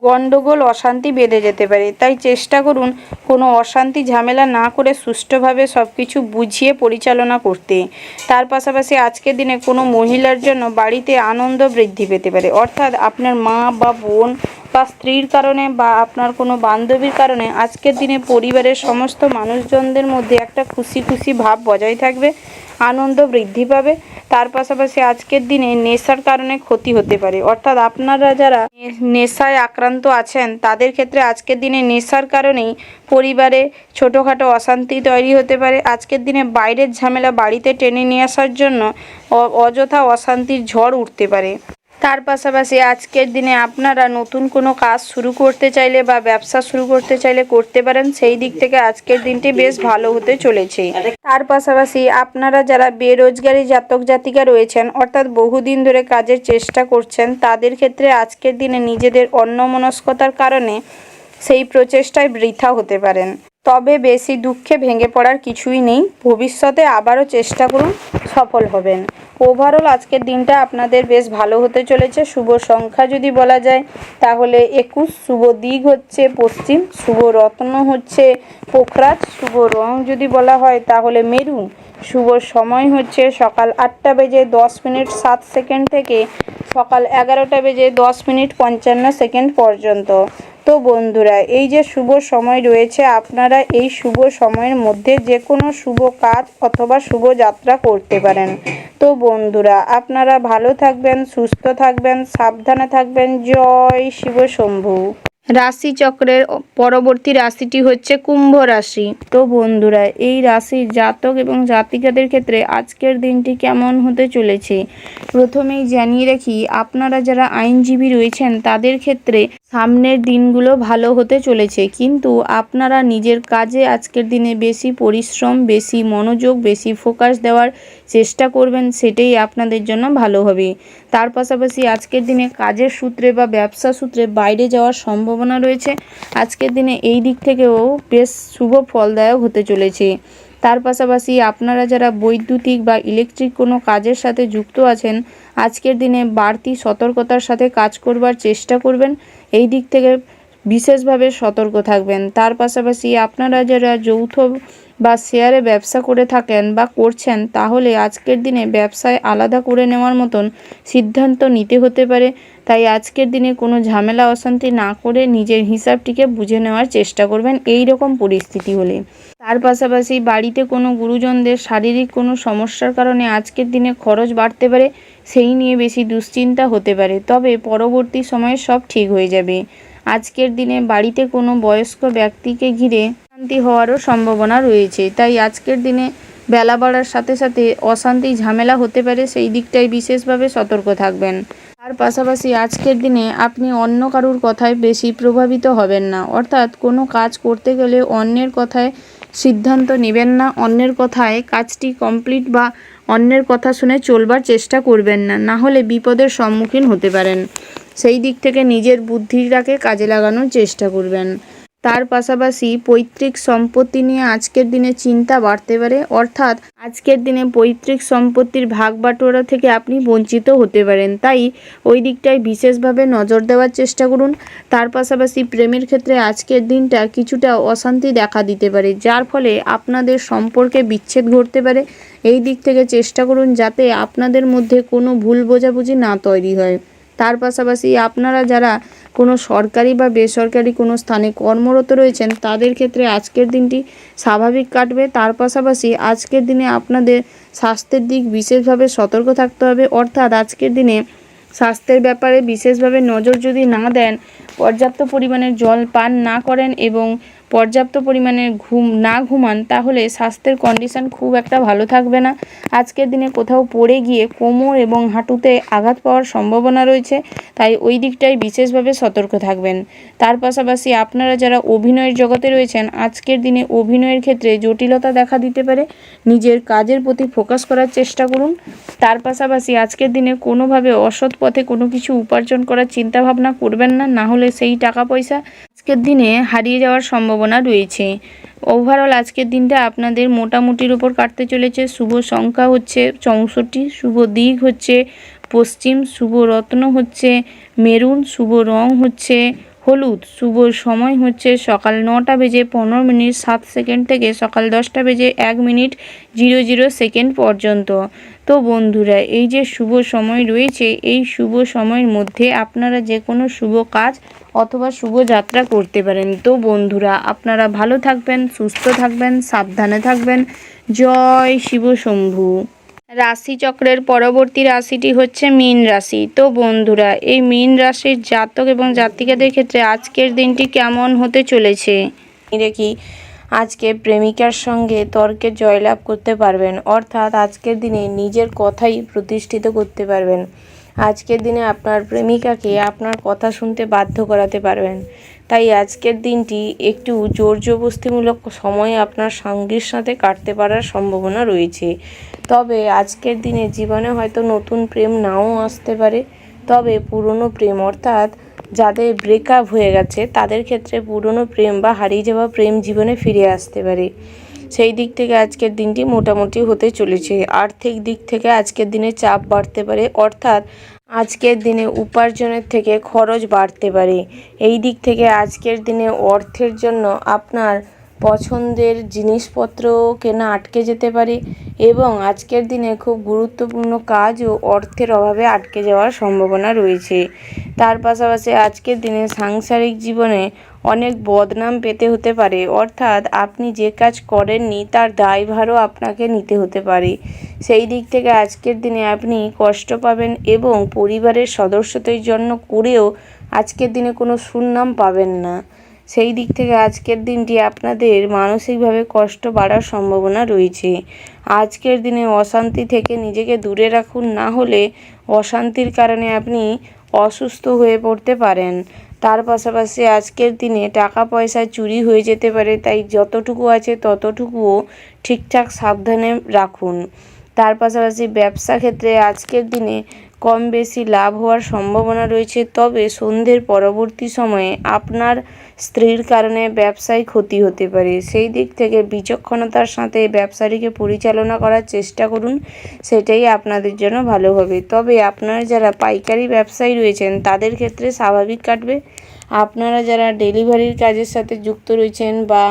গণ্ডগোল, অশান্তি বেঁধে যেতে পারে। তাই চেষ্টা করুন কোনো অশান্তি ঝামেলা না করে সুষ্ঠুভাবে সব কিছু বুঝিয়ে পরিচালনা করতে। তার পাশাপাশি আজকের দিনে কোনো মহিলার জন্য বাড়িতে আনন্দ বৃদ্ধি পেতে পারে, অর্থাৎ আপনার মা বা বোন বা স্ত্রীর কারণে বা আপনার কোনো বান্ধবীর কারণে আজকের দিনে পরিবারের সমস্ত মানুষজনদের মধ্যে একটা খুশি খুশি ভাব বজায় থাকবে, আনন্দ বৃদ্ধি পাবে। তার পাশাপাশি আজকের দিনে নেশার কারণে ক্ষতি হতে পারে, অর্থাৎ আপনারা যারা নেশায় আক্রান্ত আছেন তাদের ক্ষেত্রে আজকের দিনে নেশার কারণেই পরিবারে ছোটোখাটো অশান্তি তৈরি হতে পারে। আজকের দিনে বাইরের ঝামেলা বাড়িতে টেনে নিয়ে আসার জন্য অযথা অশান্তির ঝড় উঠতে পারে। তার পাশাপাশি আজকের দিনে আপনারা নতুন কোনো কাজ শুরু করতে চাইলে বা ব্যবসা শুরু করতে চাইলে করতে পারেন। সেই দিক থেকে আজকের দিনটি বেশ ভালো হতে চলেছে। তার পাশাপাশি আপনারা যারা বেরোজগারি জাতক জাতিকা রয়েছেন, অর্থাৎ বহুদিন ধরে কাজের চেষ্টা করছেন, তাদের ক্ষেত্রে আজকের দিনে নিজেদের অন্যমনস্কতার কারণে সেই প্রচেষ্টায় বৃথা হতে পারেন। তবে বেশি দুঃখে ভেঙে পড়ার কিছুই নেই, ভবিষ্যতে আবারও চেষ্টা করুন, সফল হবেন। ওভারঅল আজকের দিনটা আপনাদের বেশ ভালো হতে চলেছে। শুভ সংখ্যা যদি বলা যায় তাহলে 21, শুভ দিক হচ্ছে পশ্চিম, শুভ রত্ন হচ্ছে পোখরাজ, শুভ রং যদি বলা হয় তাহলে মেরুন, শুভ সময় হচ্ছে সকাল 8:10:07 থেকে সকাল 11:10:55 পর্যন্ত। তো বন্ধুরা, এই যে শুভ সময় রয়েছে, আপনারা এই শুভ সময়ের মধ্যে যে কোনো শুভ কাজ অথবা শুভ যাত্রা করতে পারেন। তো বন্ধুরা, আপনারা ভালো থাকবেন, সুস্থ থাকবেন, সাবধানে থাকবেন। জয় শিব শম্ভু। রাশিচক্রের পরবর্তী রাশিটি হচ্ছে কুম্ভ রাশি। তো বন্ধুরা, এই রাশির জাতক এবং জাতিকাদের ক্ষেত্রে আজকের দিনটি কেমন হতে চলেছে প্রথমেই জানিয়ে রাখি, আপনারা যারা আইনজীবী রয়েছেন তাদের ক্ষেত্রে সামনের দিনগুলো ভালো হতে চলেছে, কিন্তু আপনারা নিজের কাজে আজকের দিনে বেশি পরিশ্রম, বেশি মনোযোগ, বেশি ফোকাস দেওয়ার চেষ্টা করবেন, সেটাই আপনাদের জন্য ভালো হবে। তার পাশাপাশি আজকের দিনে কাজের সূত্রে বা ব্যবসা সূত্রে বাইরে যাওয়ার সম্ভাবনা রয়েছে। আজকের দিনে এই দিক থেকেও বেশ শুভ ফলদায়ক হতে চলেছে। তার পাশাপাশি আপনারা যারা বৈদ্যুতিক বা ইলেকট্রিক কোনো কাজের সাথে যুক্ত আছেন, আজকের দিনে বাড়তি সতর্কতার সাথে কাজ করবার চেষ্টা করবেন, এই দিক থেকে বিশেষভাবে সতর্ক থাকবেন। তার পাশাপাশি আপনারা যারা যৌথ বা শেয়ারে ব্যবসা করে থাকেন বা করছেন, তাহলে আজকের দিনে ব্যবসায় আলাদা করে নেওয়ার মতন সিদ্ধান্ত নিতে হতে পারে। তাই আজকের দিনে কোনো ঝামেলা অশান্তি না করে নিজের হিসাবটিকে বুঝে নেওয়ার চেষ্টা করবেন এই রকম পরিস্থিতি হলে। তার পাশাপাশি বাড়িতে কোনো গুরুজনদের শারীরিক কোনো সমস্যার কারণে আজকের দিনে খরচ বাড়তে পারে, সেই নিয়ে বেশি দুশ্চিন্তা হতে পারে, তবে পরবর্তী সময়ে সব ঠিক হয়ে যাবে। আজকের দিনে বাড়িতে কোনো বয়স্ক ব্যক্তিকে ঘিরে অশান্তি হওয়ারও সম্ভাবনা রয়েছে, তাই আজকের দিনে বেলা বাড়ার সাথে সাথে অশান্তি ঝামেলা হতে পারে, সেই দিকটায় বিশেষভাবে সতর্ক থাকবেন। তার পাশাপাশি আজকের দিনে আপনি অন্য কারুর কথায় বেশি প্রভাবিত হবেন না, অর্থাৎ কোনো কাজ করতে গেলে অন্যের কথায় সিদ্ধান্ত নেবেন না, অন্যের কথায় কাজটি কমপ্লিট বা অন্যের কথা শুনে চলবার চেষ্টা করবেন না, না হলে বিপদের সম্মুখীন হতে পারেন। সেই দিক থেকে নিজের বুদ্ধিটাকে কাজে লাগানোর চেষ্টা করবেন। তার পাশাপাশি পৈতৃক সম্পত্তি নিয়ে আজকের দিনে চিন্তা বাড়তে পারে, অর্থাৎ আজকের দিনে পৈতৃক সম্পত্তির ভাগ বাটোয়ারা থেকে আপনি বঞ্চিত হতে পারেন, তাই ওই দিকটায় বিশেষভাবে নজর দেওয়ার চেষ্টা করুন। তার পাশাপাশি প্রেমের ক্ষেত্রে আজকের দিনটা কিছুটা অশান্তি দেখা দিতে পারে, যার ফলে আপনাদের সম্পর্কে বিচ্ছেদ ঘটতে পারে। এই দিক থেকে চেষ্টা করুন যাতে আপনাদের মধ্যে কোনো ভুল বোঝাবুঝি না তৈরি হয়। তার পাশাপাশি আপনারা যারা কোনো সরকারি বা বেসরকারি কোনো স্থানে কর্মরত রয়েছেন তাদের ক্ষেত্রে আজকের দিনটি স্বাভাবিক কাটবে। তার পাশাপাশি আজকের দিনে আপনাদের স্বাস্থ্যের দিক বিশেষভাবে সতর্ক থাকতে হবে, অর্থাৎ আজকের দিনে স্বাস্থ্যের ব্যাপারে বিশেষভাবে নজর যদি না দেন, পর্যাপ্ত পরিমাণে জল পান না করেন এবং পর্যাপ্ত পরিমাণে ঘুমান, তাহলে স্বাস্থ্যের কন্ডিশন খুব একটা ভালো থাকবে না। আজকের দিনে কোথাও পড়ে গিয়ে কোমর এবং হাঁটুতে আঘাত পাওয়ার সম্ভাবনা রয়েছে, তাই ওই দিকটাই বিশেষভাবে সতর্ক থাকবেন। তার পাশাপাশি আপনারা যারা অভিনয়ের জগতে রয়েছেন, আজকের দিনে অভিনয়ের ক্ষেত্রে জটিলতা দেখা দিতে পারে, নিজের কাজের প্রতি ফোকাস করার চেষ্টা করুন। তার পাশাপাশি আজকের দিনে কোনোভাবে অসৎ পথে কোনো কিছু উপার্জন করার চিন্তাভাবনা করবেন না, না হলে সেই টাকা পয়সা আজকের দিনে হারিয়ে যাওয়ার সম্ভাবনা রয়েছে। ওভারঅল আজকের দিনটা আপনাদের মোটামুটির উপর কাটতে চলেছে। শুভ সংখ্যা হচ্ছে 64, শুভ দিক হচ্ছে পশ্চিম, শুভ রত্ন হচ্ছে মেরুন, শুভ রং হচ্ছে হলুদ, শুভ সময় হচ্ছে সকাল 9টা বেজে 15 মিনিট 7 সেকেন্ড থেকে সকাল 10টা বেজে 1 মিনিট 00 সেকেন্ড পর্যন্ত। তো বন্ধুরা, এই যে শুভ সময় রয়েছে, এই শুভ সময়ের মধ্যে আপনারা যে কোনো শুভ কাজ অথবা শুভ যাত্রা করতে পারেন। তো বন্ধুরা, আপনারা ভালো থাকবেন, সুস্থ থাকবেন, সাবধানে থাকবেন। জয় শিব শম্ভু। রাশিচক্রের পরবর্তী রাশিটি হচ্ছে মীন রাশি। তো বন্ধুরা, এই মীন রাশির জাতক এবং জাতিকাদের ক্ষেত্রে আজকের দিনটি কেমন হতে চলেছে দেখি। আজকে প্রেমিকার সঙ্গে তর্কে জয়লাভ করতে পারবেন, অর্থাৎ আজকের দিনে নিজের কথাই প্রতিষ্ঠিত করতে পারবেন। আজকের দিনে আপনার প্রেমিকাকে আপনার কথা শুনতে বাধ্য করাতে পারবেন। তাই আজকের দিনটি একটু জোর জবরদস্তিমূলক সময় আপনার সঙ্গীর সাথে কাটতে পারার সম্ভাবনা রয়েছে। তবে আজকের দিনে জীবনে হয়তো নতুন প্রেম নাও আসতে পারে, তবে পুরনো প্রেম, অর্থাৎ যাদের ব্রেকআপ হয়ে গেছে তাদের ক্ষেত্রে পুরনো প্রেম বা হারিয়ে যাওয়া প্রেম জীবনে ফিরে আসতে পারে। সেই দিক থেকে আজকের দিনটি মোটামুটি হতে চলেছে। আর্থিক দিক থেকে আজকের দিনে চাপ বাড়তে পারে, অর্থাৎ আজকের দিনে উপার্জনের থেকে খরচ বাড়তে পারে। এই দিক থেকে আজকের দিনে অর্থের জন্য আপনার পছন্দের জিনিসপত্র কেনা আটকে যেতে পারে এবং আজকের দিনে খুব গুরুত্বপূর্ণ কাজও অর্থের অভাবে আটকে যাওয়ার সম্ভাবনা রয়েছে। তার পাশাপাশি আজকের দিনে সাংসারিক জীবনে অনেক বদনাম পেতে হতে পারে, অর্থাৎ আপনি যে কাজ করেননি তার দায়ভারও আপনাকে নিতে হতে পারে। সেই দিক থেকে আজকের দিনে আপনি কষ্ট পাবেন এবং পরিবারের সদস্যদের জন্য করেও আজকের দিনে কোনো সুনাম পাবেন না। সেই দিক থেকে আজকের দিনটি আপনাদের মানসিকভাবে কষ্ট বাড়ার সম্ভাবনা রয়েছে। আজকের দিনে অশান্তি থেকে নিজেকে দূরে রাখুন, না হলে অশান্তির কারণে আপনি অসুস্থ হয়ে পড়তে পারেন। তার পাশাপাশি আজকের দিনে টাকা পয়সা চুরি হয়ে যেতে পারে, তাই যতটুকু আছে ততটুকুও ঠিকঠাক সাবধানে রাখুন। তার পাশাপাশি ব্যবসা ক্ষেত্রে আজকের দিনে কম বেশি লাভ হওয়ার সম্ভাবনা রয়েছে, তবে সন্ধ্যের পরবর্তী সময়ে আপনার স্ত্রীর কারণে ব্যবসায় ক্ষতি হতে পারে। সেই দিক থেকে বিচক্ষণতার সাথে ব্যবসাটিকে পরিচালনা করার চেষ্টা করুন, সেটাই আপনাদের জন্য ভালো হবে। তবে আপনারা যারা পাইকারি ব্যবসায়ী রয়েছেন তাদের ক্ষেত্রে স্বাভাবিক কাটবে। আপনারা যারা ডেলিভারির কাজের সাথে যুক্ত রয়েছেন বা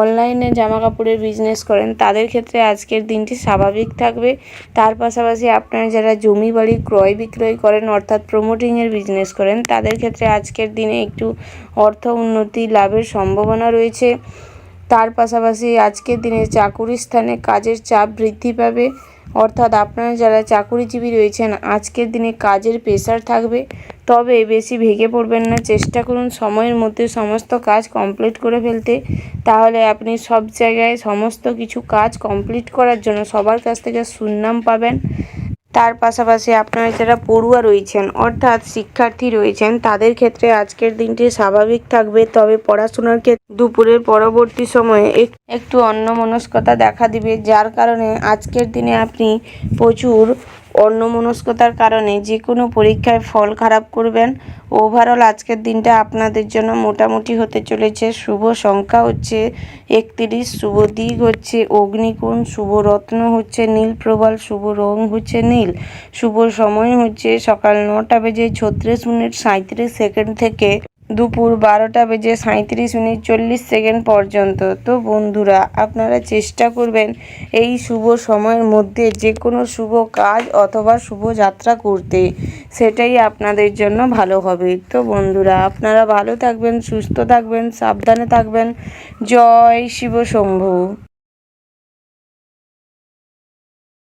অনলাইনে জামা কাপড়ের বিজনেস করেন তাদের ক্ষেত্রে আজকের দিনটি স্বাভাবিক থাকবে। তার পাশাপাশি আপনারা যারা জমি বাড়ি ক্রয় বিক্রয় করেন, অর্থাৎ প্রমোটিংয়ের বিজনেস করেন, তাদের ক্ষেত্রে আজকের দিনে একটু অর্থ উন্নতি লাভের সম্ভাবনা রয়েছে। তার পাশাপাশি আজকের দিনে চাকুরি স্থানে কাজের চাপ বৃদ্ধি পাবে, অর্থাৎ আপনারা যারা চাকুরিজীবী রয়েছেন আজকের দিনে কাজের প্রেশার থাকবে, তবে বেশি ভেঙে পড়বেন না। চেষ্টা করুন সময়ের মধ্যে সমস্ত কাজ কমপ্লিট করে ফেলতে, তাহলে আপনি সব জায়গায় সমস্ত কিছু কাজ কমপ্লিট করার জন্য সবার কাছ থেকে সুনাম পাবেন। তার পাশাপাশি আপনারা যারা পড়ুয়া রয়েছেন, অর্থাৎ শিক্ষার্থী রয়েছেন, তাদের ক্ষেত্রে আজকের দিনটি স্বাভাবিক থাকবে, তবে পড়াশোনার ক্ষেত্রে দুপুরের পরবর্তী সময়ে একটু অন্যমনস্কতা দেখা দিবে, যার কারণে আজকের দিনে আপনি প্রচুর অন্যমনস্কতার কারণে যে কোনো পরীক্ষায় ফল খারাপ করবেন। ওভারঅল আজকের দিনটা আপনাদের জন্য মোটামুটি হতে চলেছে। শুভ সংখ্যা হচ্ছে 31, শুভ দিক হচ্ছে অগ্নিকোণ, শুভ রত্ন হচ্ছে নীল প্রবাল, শুভ রং হচ্ছে নীল, শুভ সময় হচ্ছে সকাল 9টা বেজে 36 মিনিট 37 সেকেন্ড থেকে দুপুর 12:37:40 পর্যন্ত। তো বন্ধুরা, আপনারা চেষ্টা করবেন এই শুভ সময়ের মধ্যে যে কোনো শুভ কাজ অথবা শুভ যাত্রা করতে, সেটাই আপনাদের জন্য ভালো হবে। তো বন্ধুরা, আপনারা ভালো থাকবেন, সুস্থ থাকবেন, সাবধানে থাকবেন। জয় শিব শম্ভু।